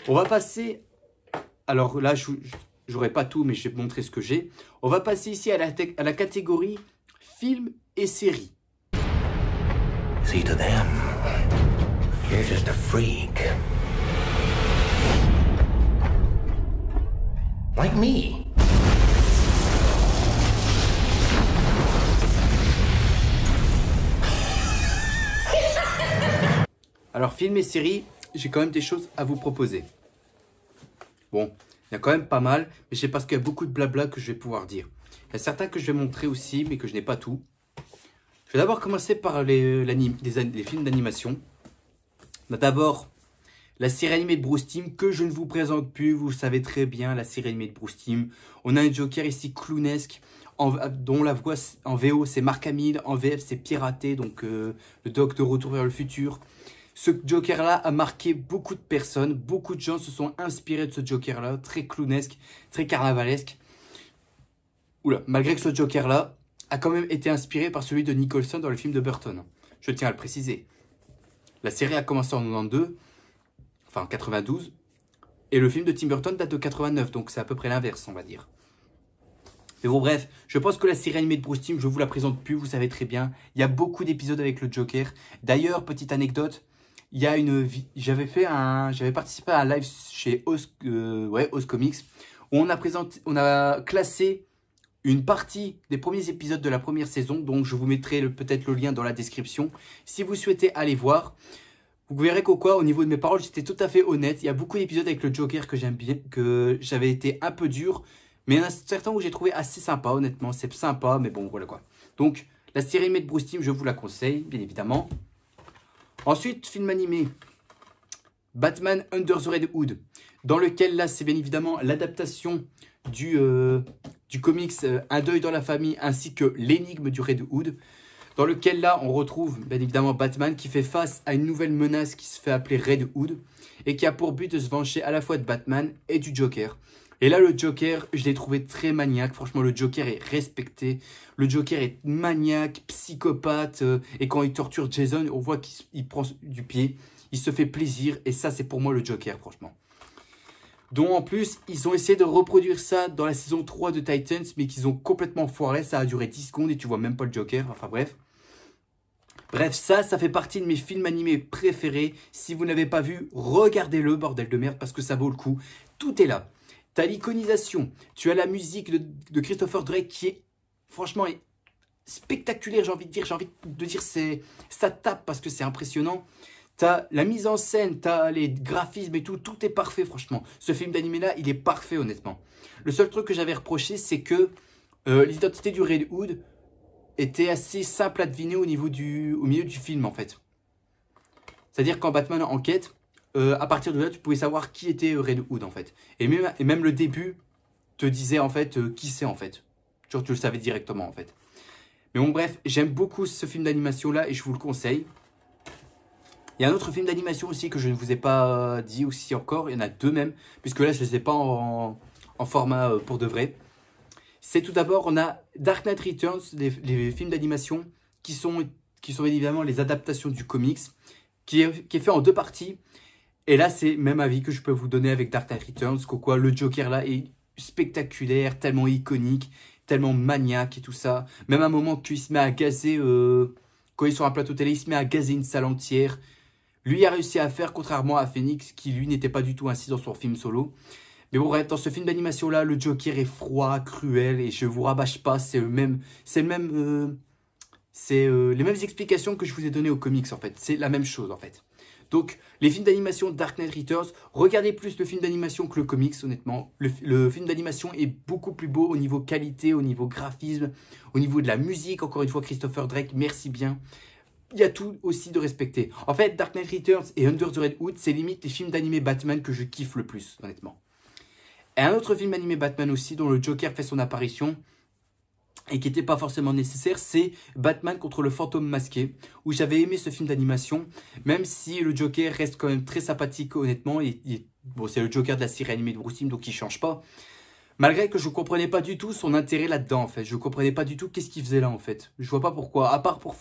on va passer... Alors là, je n'aurai pas tout, mais je vais vous montrer ce que j'ai. On va passer ici à la catégorie films et séries. See, to them, you're just a freak. Like me. Alors, films et séries, j'ai quand même des choses à vous proposer. Bon, Il y a quand même pas mal, mais c'est parce qu'il y a beaucoup de blabla que je vais pouvoir dire. Il y a certains que je vais montrer aussi, mais que je n'ai pas tout. Je vais d'abord commencer par les films d'animation. On a d'abord la série animée de Bruce Timm, que je ne vous présente plus, vous le savez très bien, la série animée de Bruce Timm. On a un Joker ici clownesque, dont la voix en VO c'est Mark Hamill, en VF c'est Piraté, donc le Doc de Retour vers le futur. Ce Joker-là a marqué beaucoup de personnes, beaucoup de gens se sont inspirés de ce Joker-là, très clownesque, très carnavalesque. Oula, malgré que ce Joker-là a quand même été inspiré par celui de Nicholson dans le film de Burton. Je tiens à le préciser. La série a commencé en 92, enfin en 92, et le film de Tim Burton date de 89, donc c'est à peu près l'inverse, on va dire. Mais bon, bref, je pense que la série animée de Bruce Timm, je ne vous la présente plus, vous savez très bien. Il y a beaucoup d'épisodes avec le Joker. D'ailleurs, petite anecdote, il y a j'avais participé à un live chez Os Comics, où on a classé une partie des premiers épisodes de la première saison, donc je vous mettrai peut-être le lien dans la description. Si vous souhaitez aller voir, vous verrez qu'au niveau de mes paroles, j'étais tout à fait honnête. Il y a beaucoup d'épisodes avec le Joker que j'aime bien, que j'avais été un peu dur, mais il y en a certains où j'ai trouvé assez sympa, honnêtement. C'est sympa, mais bon, voilà quoi. Donc, la série animée de Bruce Timm, je vous la conseille, bien évidemment. Ensuite, film animé, Batman Under the Red Hood, dans lequel là, c'est bien évidemment l'adaptation du comics Un deuil dans la famille, ainsi que l'énigme du Red Hood, dans lequel là, on retrouve bien évidemment Batman qui fait face à une nouvelle menace qui se fait appeler Red Hood, et qui a pour but de se venger à la fois de Batman et du Joker. Et là, le Joker, je l'ai trouvé très maniaque. Franchement, le Joker est respecté. Le Joker est maniaque, psychopathe. Et quand il torture Jason, on voit qu'il prend du pied. Il se fait plaisir. Et ça, c'est pour moi le Joker, franchement. Donc, en plus, ils ont essayé de reproduire ça dans la saison 3 de Titans, mais qu'ils ont complètement foiré. Ça a duré 10 secondes et tu vois même pas le Joker. Enfin, bref. Bref, ça fait partie de mes films animés préférés. Si vous n'avez pas vu, regardez-le, bordel de merde, parce que ça vaut le coup. Tout est là. Tu as l'iconisation, tu as la musique de Christopher Drake qui est franchement spectaculaire, j'ai envie de dire, ça tape parce que c'est impressionnant. Tu as la mise en scène, tu as les graphismes et tout est parfait franchement. Ce film d'animé là, il est parfait honnêtement. Le seul truc que j'avais reproché, c'est que l'identité du Red Hood était assez simple à deviner au milieu du film en fait. C'est-à-dire quand Batman enquête, à partir de là, tu pouvais savoir qui était Red Hood en fait. Et même le début te disait en fait qui c'est en fait. Genre tu le savais directement en fait. Mais bon bref, j'aime beaucoup ce film d'animation là et je vous le conseille. Il y a un autre film d'animation aussi que je ne vous ai pas dit aussi encore. Il y en a deux même, puisque là je ne les ai pas en format pour de vrai. C'est tout d'abord, on a Dark Knight Returns, les films d'animation qui sont évidemment les adaptations du comics, qui est fait en deux parties. Et là, c'est même avis que je peux vous donner avec Dark Knight Returns, quoi, le Joker là est spectaculaire, tellement iconique, tellement maniaque et tout ça. Même à un moment qu'il se met à gazer, quand il est sur un plateau télé, il se met à gazer une salle entière. Lui a réussi à faire, contrairement à Phoenix, qui lui n'était pas du tout ainsi dans son film solo. Mais bon, bref, dans ce film d'animation là, le Joker est froid, cruel, et je vous rabâche pas, c'est les mêmes explications que je vous ai données aux comics en fait. C'est la même chose en fait. Donc, les films d'animation Dark Knight Returns, regardez plus le film d'animation que le comics, honnêtement. Le film d'animation est beaucoup plus beau au niveau qualité, au niveau graphisme, au niveau de la musique. Encore une fois, Christopher Drake, merci bien. Il y a tout aussi de respecter. En fait, Dark Knight Returns et Under the Red Hood, c'est limite les films d'animé Batman que je kiffe le plus, honnêtement. Et un autre film animé Batman aussi, dont le Joker fait son apparition, et qui n'était pas forcément nécessaire, c'est Batman contre le fantôme masqué, où j'avais aimé ce film d'animation, même si le Joker reste quand même très sympathique, honnêtement. Bon, c'est le Joker de la série animée de Bruce Timm, donc il ne change pas. Malgré que je ne comprenais pas du tout son intérêt là-dedans, en fait. Je ne comprenais pas du tout qu'est-ce qu'il faisait là, en fait. Je vois pas pourquoi, à part pour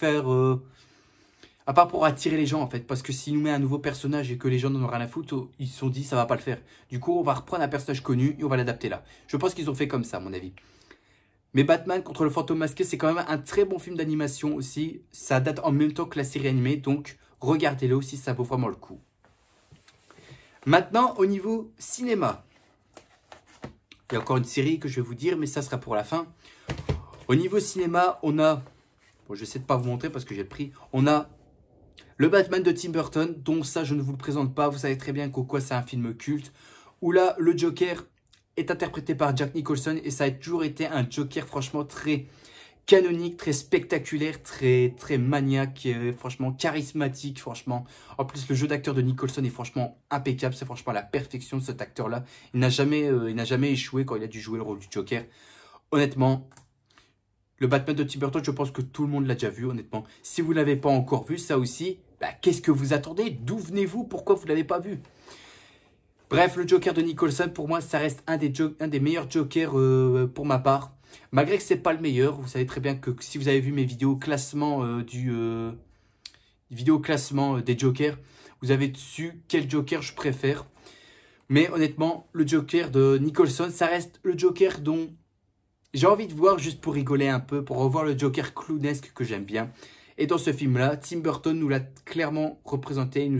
attirer les gens, en fait. Parce que s'il nous met un nouveau personnage et que les gens n'en ont rien à foutre, ils se sont dit, ça va pas le faire. Du coup, on va reprendre un personnage connu et on va l'adapter là. Je pense qu'ils ont fait comme ça, à mon avis. Mais Batman contre le fantôme masqué, c'est quand même un très bon film d'animation aussi. Ça date en même temps que la série animée, donc regardez-le aussi, ça vaut vraiment le coup. Maintenant, au niveau cinéma. Il y a encore une série que je vais vous dire, mais ça sera pour la fin. Au niveau cinéma, on a... Bon, je vais essayer de ne pas vous montrer parce que j'ai le prix. On a le Batman de Tim Burton, dont ça, je ne vous le présente pas. Vous savez très bien qu'au quoi c'est un film culte. Où là, le Joker est interprété par Jack Nicholson et ça a toujours été un Joker franchement très canonique, très spectaculaire, très maniaque, franchement charismatique, franchement. En plus, le jeu d'acteur de Nicholson est franchement impeccable, c'est franchement la perfection de cet acteur-là. Il n'a jamais échoué quand il a dû jouer le rôle du Joker. Honnêtement, le Batman de Tim Burton, je pense que tout le monde l'a déjà vu, honnêtement. Si vous ne l'avez pas encore vu, ça aussi, bah, qu'est-ce que vous attendez? D'où venez-vous? Pourquoi vous ne l'avez pas vu? Bref, le Joker de Nicholson, pour moi, ça reste un des meilleurs Jokers pour ma part. Malgré que ce n'est pas le meilleur, vous savez très bien que si vous avez vu mes vidéos classement des Jokers, vous avez su quel Joker je préfère. Mais honnêtement, le Joker de Nicholson, ça reste le Joker dont j'ai envie de voir juste pour rigoler un peu, pour revoir le Joker clownesque que j'aime bien. Et dans ce film-là, Tim Burton nous l'a clairement représenté.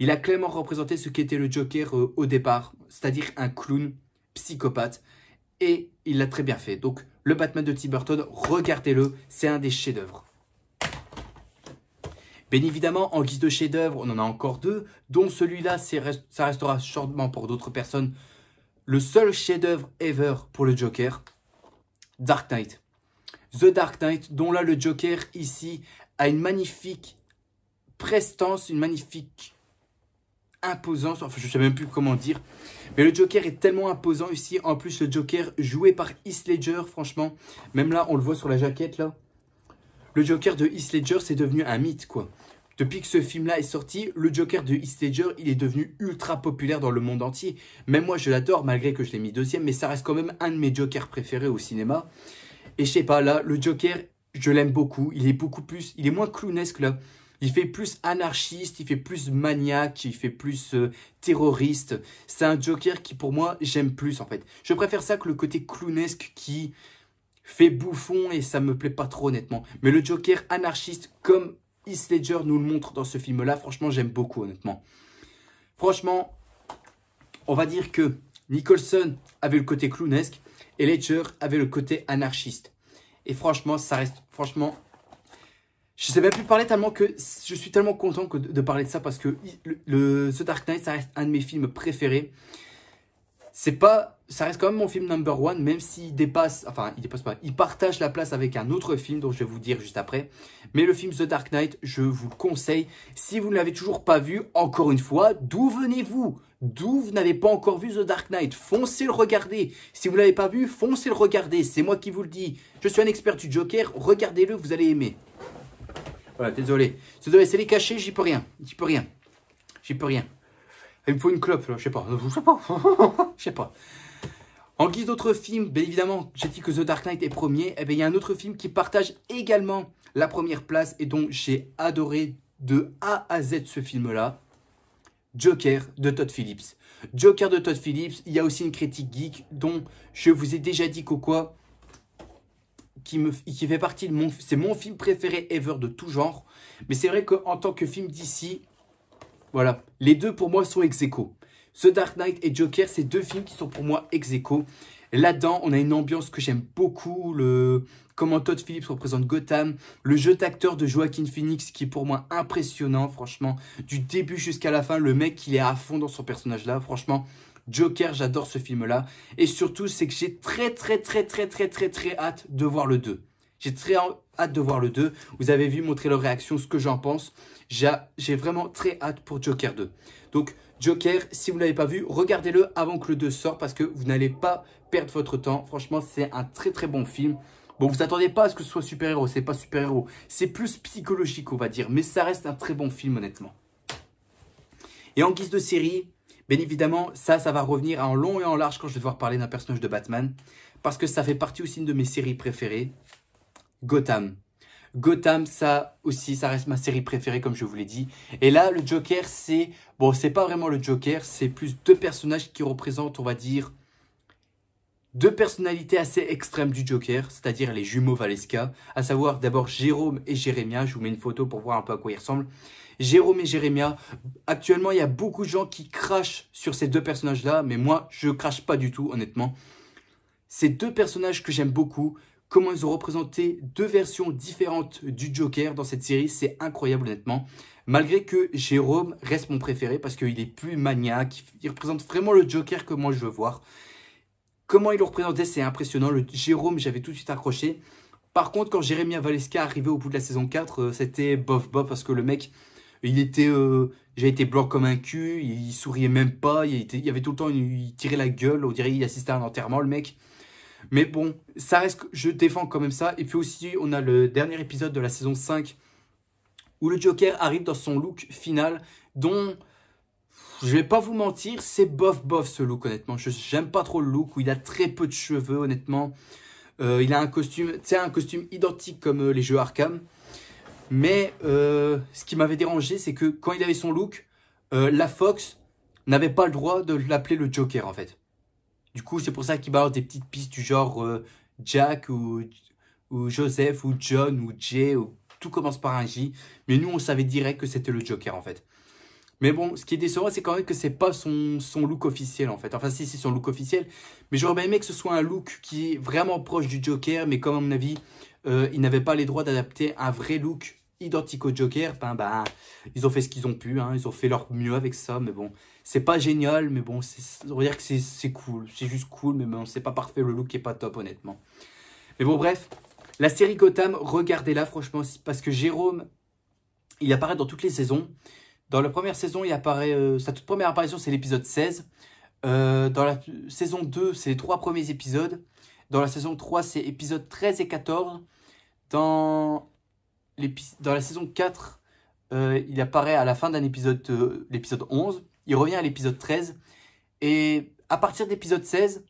Il a clairement représenté ce qu'était le Joker au départ, c'est-à-dire un clown psychopathe. Et il l'a très bien fait. Donc, le Batman de Tim Burton, regardez-le, c'est un des chefs-d'œuvre. Bien évidemment, en guise de chef-d'œuvre, on en a encore deux, dont celui-là, ça restera sûrement pour d'autres personnes le seul chef-d'œuvre ever pour le Joker. Dark Knight. The Dark Knight, dont là le Joker ici a une magnifique prestance, une magnifique imposance, enfin je ne sais même plus comment dire, mais le Joker est tellement imposant ici. En plus le Joker joué par Heath Ledger, franchement, même là on le voit sur la jaquette là, le Joker de Heath Ledger c'est devenu un mythe quoi. Depuis que ce film-là est sorti, le Joker de Heath Ledger, il est devenu ultra populaire dans le monde entier. Même moi, je l'adore, malgré que je l'ai mis deuxième, mais ça reste quand même un de mes Jokers préférés au cinéma. Et je sais pas, là, le Joker, je l'aime beaucoup. Il est moins clownesque, là. Il fait plus anarchiste, il fait plus maniaque, il fait plus terroriste. C'est un Joker qui, pour moi, j'aime plus, en fait. Je préfère ça que le côté clownesque qui fait bouffon et ça me plaît pas trop, honnêtement. Mais le Joker anarchiste, comme Heath Ledger nous le montre dans ce film-là, franchement, j'aime beaucoup, honnêtement. Franchement, on va dire que Nicholson avait le côté clownesque et Ledger avait le côté anarchiste. Et franchement, ça reste, franchement, je ne sais même plus parler tellement que je suis tellement content de parler de ça parce que The Dark Knight, ça reste un de mes films préférés. Ça reste quand même mon film number one, même s'il dépasse, enfin, il partage la place avec un autre film dont je vais vous dire juste après. Mais le film The Dark Knight, je vous le conseille. Si vous ne l'avez toujours pas vu, encore une fois, d'où venez-vous? D'où vous n'avez pas encore vu The Dark Knight? Foncez le regarder. Si vous ne l'avez pas vu, foncez le regarder. C'est moi qui vous le dis. Je suis un expert du Joker, regardez-le, vous allez aimer. Voilà, désolé. Désolé, c'est les cachets, j'y peux rien. J'y peux rien. J'y peux rien. Il me faut une clope, là, je sais pas. Je sais pas. En guise d'autres films, bien évidemment, j'ai dit que The Dark Knight est premier. Eh bien, il y a un autre film qui partage également la première place et dont j'ai adoré de A à Z ce film-là. Joker de Todd Phillips. Joker de Todd Phillips, il y a aussi une critique geek dont je vous ai déjà dit qui fait partie de c'est mon film préféré ever de tout genre. Mais c'est vrai qu'en tant que film DC, voilà, les deux pour moi sont ex-aequo. The Dark Knight et Joker, c'est deux films qui sont pour moi ex-aequo. Là-dedans, on a une ambiance que j'aime beaucoup, comment Todd Phillips représente Gotham, le jeu d'acteur de Joaquin Phoenix qui est pour moi impressionnant, franchement, du début jusqu'à la fin, le mec il est à fond dans son personnage-là, franchement, Joker, j'adore ce film-là, et surtout c'est que j'ai très hâte de voir le 2. J'ai très hâte de voir le 2, vous avez vu montrer leur réaction, ce que j'en pense, j'ai vraiment très hâte pour Joker 2. Donc Joker, si vous ne l'avez pas vu, regardez-le avant que le 2 sorte parce que vous n'allez pas perdre votre temps. Franchement, c'est un très bon film. Bon, vous attendez pas à ce que ce soit super-héros, c'est pas super-héros. C'est plus psychologique, on va dire, mais ça reste un très bon film, honnêtement. Et en guise de série, bien évidemment, ça va revenir en long et en large quand je vais devoir parler d'un personnage de Batman. Parce que ça fait partie aussi de mes séries préférées. Gotham. Gotham, ça aussi, ça reste ma série préférée, comme je vous l'ai dit. Et là, le Joker, c'est... Bon, c'est pas vraiment le Joker, c'est plus deux personnages qui représentent, on va dire, deux personnalités assez extrêmes du Joker, c'est-à-dire les jumeaux Valeska, à savoir d'abord Jérôme et Jérémia. Je vous mets une photo pour voir un peu à quoi ils ressemblent. Jérôme et Jérémia, actuellement, il y a beaucoup de gens qui crachent sur ces deux personnages-là, mais moi, je crache pas du tout, honnêtement. Ces deux personnages que j'aime beaucoup, comment ils ont représenté deux versions différentes du Joker dans cette série, c'est incroyable honnêtement. Malgré que Jérôme reste mon préféré parce qu'il est plus maniaque, il représente vraiment le Joker que moi je veux voir. comment il le représentait, c'est impressionnant. Le Jérôme, j'avais tout de suite accroché. Par contre, quand Jérémia Valeska arrivait au bout de la saison 4, c'était bof bof parce que le mec, il était j'ai été blanc comme un cul, il souriait même pas, il y avait tout le temps, il tirait la gueule, on dirait qu'il assistait à un enterrement, le mec. Mais bon, ça reste, je défends quand même ça. Et puis aussi, on a le dernier épisode de la saison 5 où le Joker arrive dans son look final, dont, je vais pas vous mentir, c'est bof bof ce look, honnêtement. J'aime pas trop le look, où il a très peu de cheveux, honnêtement. Il a un costume, tu sais, un costume identique comme les jeux Arkham. Mais ce qui m'avait dérangé, c'est que quand il avait son look, la Fox n'avait pas le droit de l'appeler le Joker, en fait. Du coup, c'est pour ça qu'il balance des petites pistes du genre Jack ou Joseph ou John ou Jay, ou tout commence par un J. Mais nous, on savait direct que c'était le Joker, en fait. Mais bon, ce qui est décevant, c'est quand même que c'est pas son look officiel, en fait. Enfin, si, c'est son look officiel. Mais j'aurais bien aimé que ce soit un look qui est vraiment proche du Joker. Mais comme à mon avis, ils n'avaient pas les droits d'adapter un vrai look identique au Joker. Enfin, bah, ils ont fait ce qu'ils ont pu. Hein. Ils ont fait leur mieux avec ça. Mais bon, c'est pas génial. Mais bon, on va dire que c'est cool. C'est juste cool. Mais bon, c'est pas parfait. Le look est pas top, honnêtement. Mais bon, bref. La série Gotham, regardez-la, franchement. Parce que Jérôme, il apparaît dans toutes les saisons. Dans la première saison, il apparaît, sa toute première apparition, c'est l'épisode 16. Dans la saison 2, c'est les 3 premiers épisodes. Dans la saison 3, c'est épisodes 13 et 14. Dans la saison 4, il apparaît à la fin d'un épisode, l'épisode 11. Il revient à l'épisode 13. Et à partir de l'épisode 16,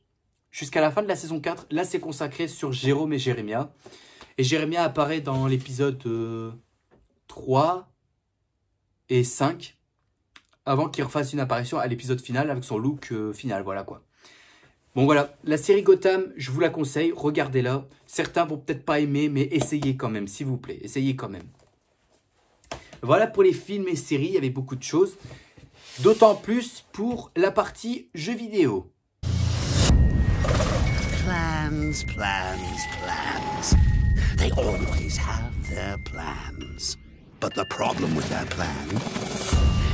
jusqu'à la fin de la saison 4, là, c'est consacré sur Jérôme et Jérémia. Et Jérémia apparaît dans l'épisode 3... et 5, avant qu'il refasse une apparition à l'épisode final avec son look final, voilà quoi. Bon voilà, la série Gotham, je vous la conseille, regardez-la. Certains vont peut-être pas aimer, mais essayez quand même, s'il vous plaît, essayez quand même. Voilà pour les films et séries, il y avait beaucoup de choses. D'autant plus pour la partie jeux vidéo. Plans, plans, plans. They always have their plans. But the problem with that plan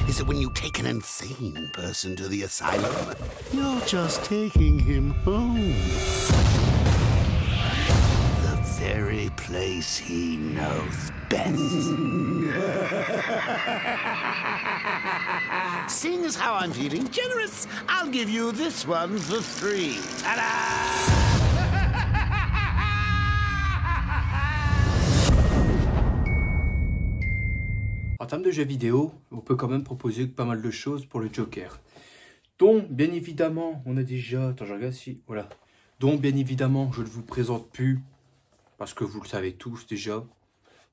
is that when you take an insane person to the asylum, you're just taking him home. The very place he knows best. Seeing as how I'm feeling generous, I'll give you this one for free. Ta-da! En termes de jeux vidéo, on peut quand même proposer pas mal de choses pour le Joker. Donc, bien évidemment, on a déjà... Attends, je regarde si... Voilà. Donc, bien évidemment, je ne vous présente plus, parce que vous le savez tous déjà,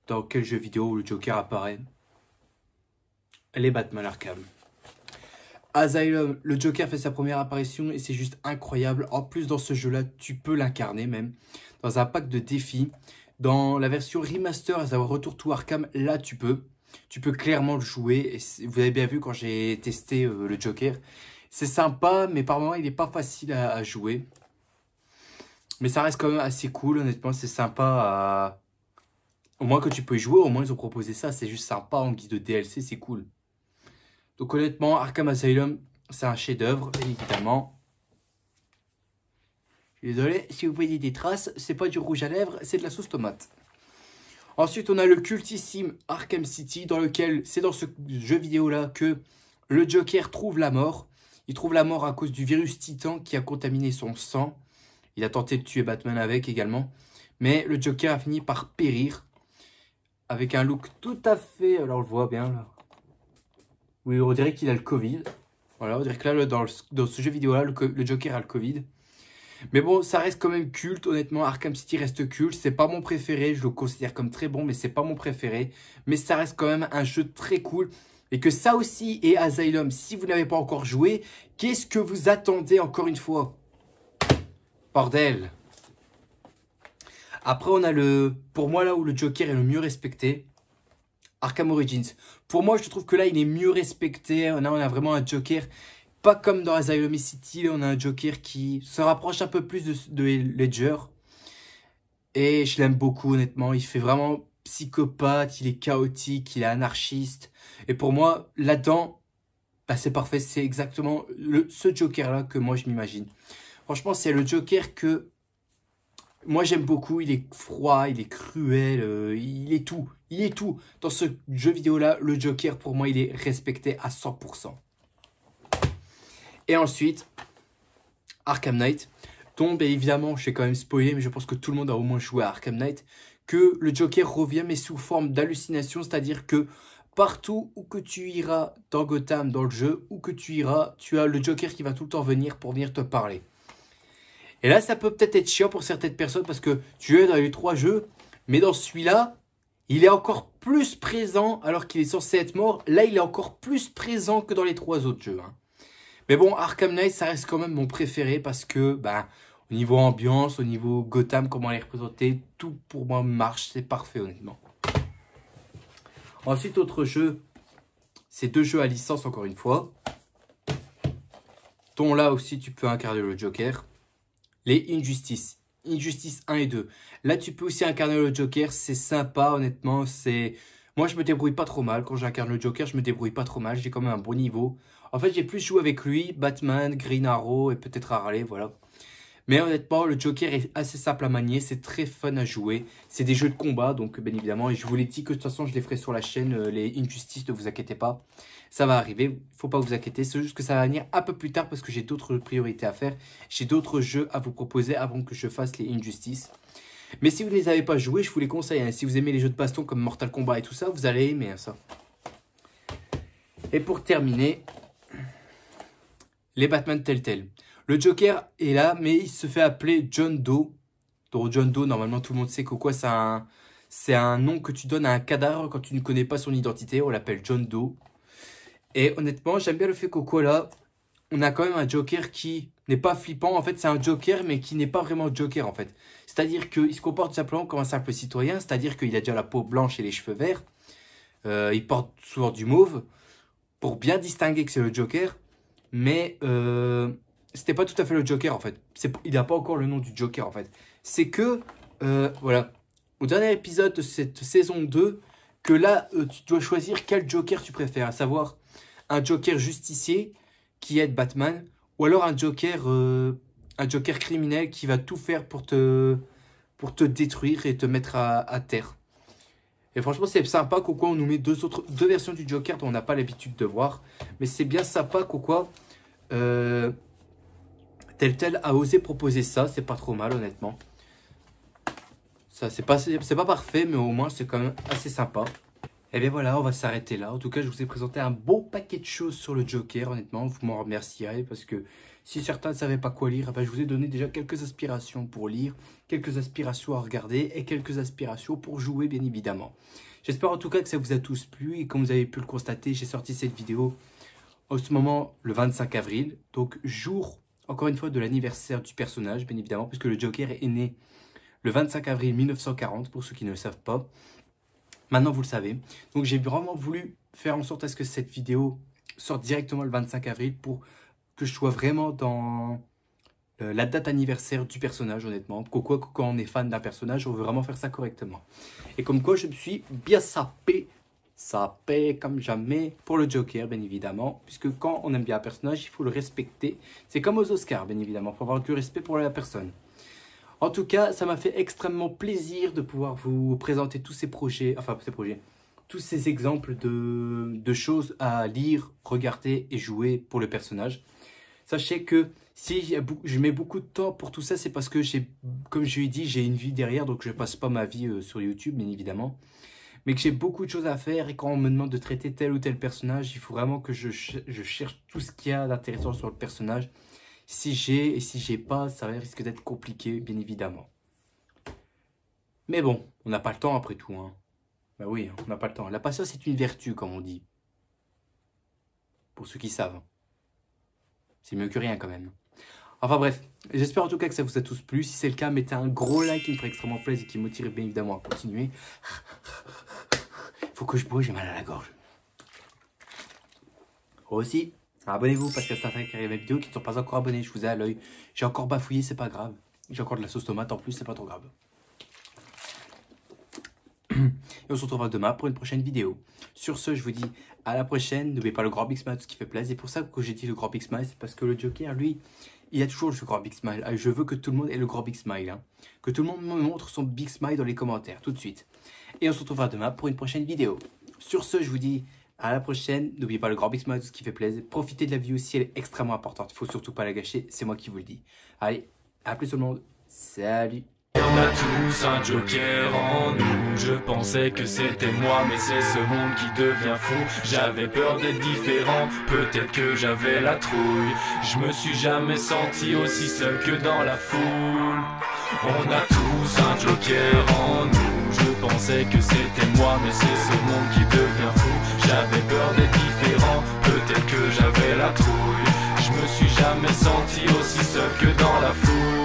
dans quel jeu vidéo le Joker apparaît. Les Batman Arkham. Asylum, le Joker fait sa première apparition et c'est juste incroyable. En plus, dans ce jeu-là, tu peux l'incarner même, dans un pack de défis. Dans la version remaster, à savoir Retour to Arkham, là, tu peux clairement le jouer. Et vous avez bien vu quand j'ai testé le Joker. C'est sympa, mais par moments, il n'est pas facile à jouer. Mais ça reste quand même assez cool, honnêtement. C'est sympa au moins que tu peux y jouer, au moins ils ont proposé ça. C'est juste sympa en guise de DLC, c'est cool. Donc honnêtement, Arkham Asylum, c'est un chef-d'œuvre, évidemment. Désolé, si vous voyez des traces, c'est pas du rouge à lèvres, c'est de la sauce tomate. Ensuite, on a le cultissime Arkham City, dans lequel, c'est dans ce jeu vidéo-là que le Joker trouve la mort. Il trouve la mort à cause du virus Titan qui a contaminé son sang. Il a tenté de tuer Batman avec également. Mais le Joker a fini par périr. Avec un look tout à fait... Alors, on le voit bien, là. Oui, on dirait qu'il a le Covid. Voilà, on dirait que là, dans ce jeu vidéo-là, le Joker a le Covid. Mais bon, ça reste quand même culte, honnêtement, Arkham City reste culte, c'est pas mon préféré, je le considère comme très bon, mais c'est pas mon préféré. Mais ça reste quand même un jeu très cool, et que ça aussi est Asylum, si vous n'avez pas encore joué, qu'est-ce que vous attendez encore une fois? Bordel. Après, on a pour moi là où le Joker est le mieux respecté, Arkham Origins. Pour moi, je trouve que là, il est mieux respecté, là, on a vraiment un Joker... Pas comme dans Asylum City, on a un Joker qui se rapproche un peu plus de Ledger. Et je l'aime beaucoup, honnêtement. Il fait vraiment psychopathe, il est chaotique, il est anarchiste. Et pour moi, là-dedans, bah, c'est parfait. C'est exactement ce Joker-là que moi, je m'imagine. Franchement, c'est le Joker que moi j'aime beaucoup. Il est froid, il est cruel, il est tout. Il est tout. Dans ce jeu vidéo-là, le Joker, pour moi, il est respecté à 100%. Et ensuite, Arkham Knight. Donc, bien évidemment, je vais quand même spoiler, mais je pense que tout le monde a au moins joué à Arkham Knight. Que le Joker revient, mais sous forme d'hallucination, c'est-à-dire que partout où que tu iras dans Gotham, dans le jeu, où que tu iras, tu as le Joker qui va tout le temps venir pour venir te parler. Et là, ça peut peut-être être chiant pour certaines personnes parce que tu es dans les 3 jeux, mais dans celui-là, il est encore plus présent alors qu'il est censé être mort. Là, il est encore plus présent que dans les 3 autres jeux. Hein. Mais bon, Arkham Knight, ça reste quand même mon préféré parce que, au niveau ambiance, au niveau Gotham, comment elle est représentée, tout pour moi marche, c'est parfait honnêtement. Ensuite, autre jeu, c'est 2 jeux à licence encore une fois. Dont là aussi tu peux incarner le Joker. Les Injustice. Injustice 1 et 2. Là tu peux aussi incarner le Joker, c'est sympa honnêtement. Moi je me débrouille pas trop mal. Quand j'incarne le Joker, je me débrouille pas trop mal. J'ai quand même un bon niveau. En fait j'ai plus joué avec lui, Batman, Green Arrow et peut-être Harley, voilà. Mais honnêtement, le Joker est assez simple à manier, c'est très fun à jouer. C'est des jeux de combat, donc bien évidemment, et je vous l'ai dit que de toute façon, je les ferai sur la chaîne, les Injustice, ne vous inquiétez pas. Ça va arriver, il ne faut pas vous inquiéter, c'est juste que ça va venir un peu plus tard parce que j'ai d'autres priorités à faire. J'ai d'autres jeux à vous proposer avant que je fasse les Injustice. Mais si vous ne les avez pas joués, je vous les conseille. Hein. Si vous aimez les jeux de baston comme Mortal Kombat et tout ça, vous allez aimer ça. Et pour terminer, les Batman Telltale. Le Joker est là, mais il se fait appeler John Doe. Donc John Doe, normalement, tout le monde sait que quoi, c'est un nom que tu donnes à un cadavre quand tu ne connais pas son identité. On l'appelle John Doe. Et honnêtement, j'aime bien le fait qu'au quoi là, on a quand même un Joker qui n'est pas flippant. En fait, c'est un Joker, mais qui n'est pas vraiment Joker, en fait. C'est-à-dire qu'il se comporte simplement comme un simple citoyen. C'est-à-dire qu'il a déjà la peau blanche et les cheveux verts. Il porte souvent du mauve pour bien distinguer que c'est le Joker. Mais c'était pas tout à fait le Joker en fait. Il n'a pas encore le nom du Joker en fait. C'est que, voilà, au dernier épisode de cette saison 2, que là, tu dois choisir quel Joker tu préfères. À savoir un Joker justicier qui aide Batman ou alors un Joker criminel qui va tout faire pour te détruire et te mettre à terre. Et franchement, c'est sympa qu'au quoi on nous met deux versions du Joker dont on n'a pas l'habitude de voir. Mais c'est bien sympa qu'au quoi Telltale a osé proposer ça. C'est pas trop mal, honnêtement. Ça, c'est pas parfait, mais au moins, c'est quand même assez sympa. Et bien voilà, on va s'arrêter là. En tout cas, je vous ai présenté un beau paquet de choses sur le Joker, honnêtement. Vous m'en remercierez parce que si certains ne savaient pas quoi lire, je vous ai donné déjà quelques aspirations pour lire, quelques aspirations à regarder et quelques aspirations pour jouer, bien évidemment. J'espère en tout cas que ça vous a tous plu. Et comme vous avez pu le constater, j'ai sorti cette vidéo en ce moment le 25 avril. Donc jour, encore une fois, de l'anniversaire du personnage, bien évidemment, puisque le Joker est né le 25 avril 1940, pour ceux qui ne le savent pas. Maintenant, vous le savez. Donc j'ai vraiment voulu faire en sorte à ce que cette vidéo sorte directement le 25 avril pour que je sois vraiment dans la date anniversaire du personnage, honnêtement. Quand on est fan d'un personnage, on veut vraiment faire ça correctement. Et comme quoi, je me suis bien sapé comme jamais pour le Joker, bien évidemment. Puisque quand on aime bien un personnage, il faut le respecter. C'est comme aux Oscars, bien évidemment. Il faut avoir du respect pour la personne. En tout cas, ça m'a fait extrêmement plaisir de pouvoir vous présenter tous ces projets, tous ces exemples de choses à lire, regarder et jouer pour le personnage. Sachez que si je mets beaucoup de temps pour tout ça, c'est parce que, comme je l'ai dit, j'ai une vie derrière, donc je ne passe pas ma vie sur YouTube, bien évidemment. Mais que j'ai beaucoup de choses à faire et quand on me demande de traiter tel ou tel personnage, il faut vraiment que je cherche tout ce qu'il y a d'intéressant sur le personnage. Si j'ai et si j'ai pas, ça risque d'être compliqué, bien évidemment. Mais bon, on n'a pas le temps après tout. Hein. Ben oui, on n'a pas le temps. La patience est une vertu, comme on dit. Pour ceux qui savent. C'est mieux que rien quand même. Enfin bref, j'espère en tout cas que ça vous a tous plu. Si c'est le cas, mettez un gros like qui me ferait extrêmement plaisir et qui me motiverait bien évidemment à continuer. Faut que je bois, j'ai mal à la gorge. Aussi, abonnez-vous parce qu'il y a certains qui arrivent à la vidéo qui ne sont pas encore abonnés. Je vous ai à l'œil. J'ai encore bafouillé, c'est pas grave. J'ai encore de la sauce tomate en plus, c'est pas trop grave. Et on se retrouvera demain pour une prochaine vidéo. Sur ce, je vous dis à la prochaine. N'oubliez pas le grand big smile, tout ce qui fait plaisir. Et pour ça que j'ai dit le grand big smile, c'est parce que le Joker, lui, il a toujours le grand big smile. Je veux que tout le monde ait le grand big smile. Hein. Que tout le monde me montre son big smile dans les commentaires, tout de suite. Et on se retrouvera demain pour une prochaine vidéo. Sur ce, je vous dis à la prochaine. N'oubliez pas le grand big smile, tout ce qui fait plaisir. Profitez de la vie aussi, elle est extrêmement importante. Il faut surtout pas la gâcher, c'est moi qui vous le dis. Allez, à plus tout le monde. Salut. On a tous un joker en nous. Je pensais que c'était moi, mais c'est ce monde qui devient fou. J'avais peur d'être différent, peut-être que j'avais la trouille. Je me suis jamais senti aussi seul que dans la foule. On a tous un joker en nous. Je pensais que c'était moi, mais c'est ce monde qui devient fou. J'avais peur d'être différent, peut-être que j'avais la trouille. Je me suis jamais senti aussi seul que dans la foule.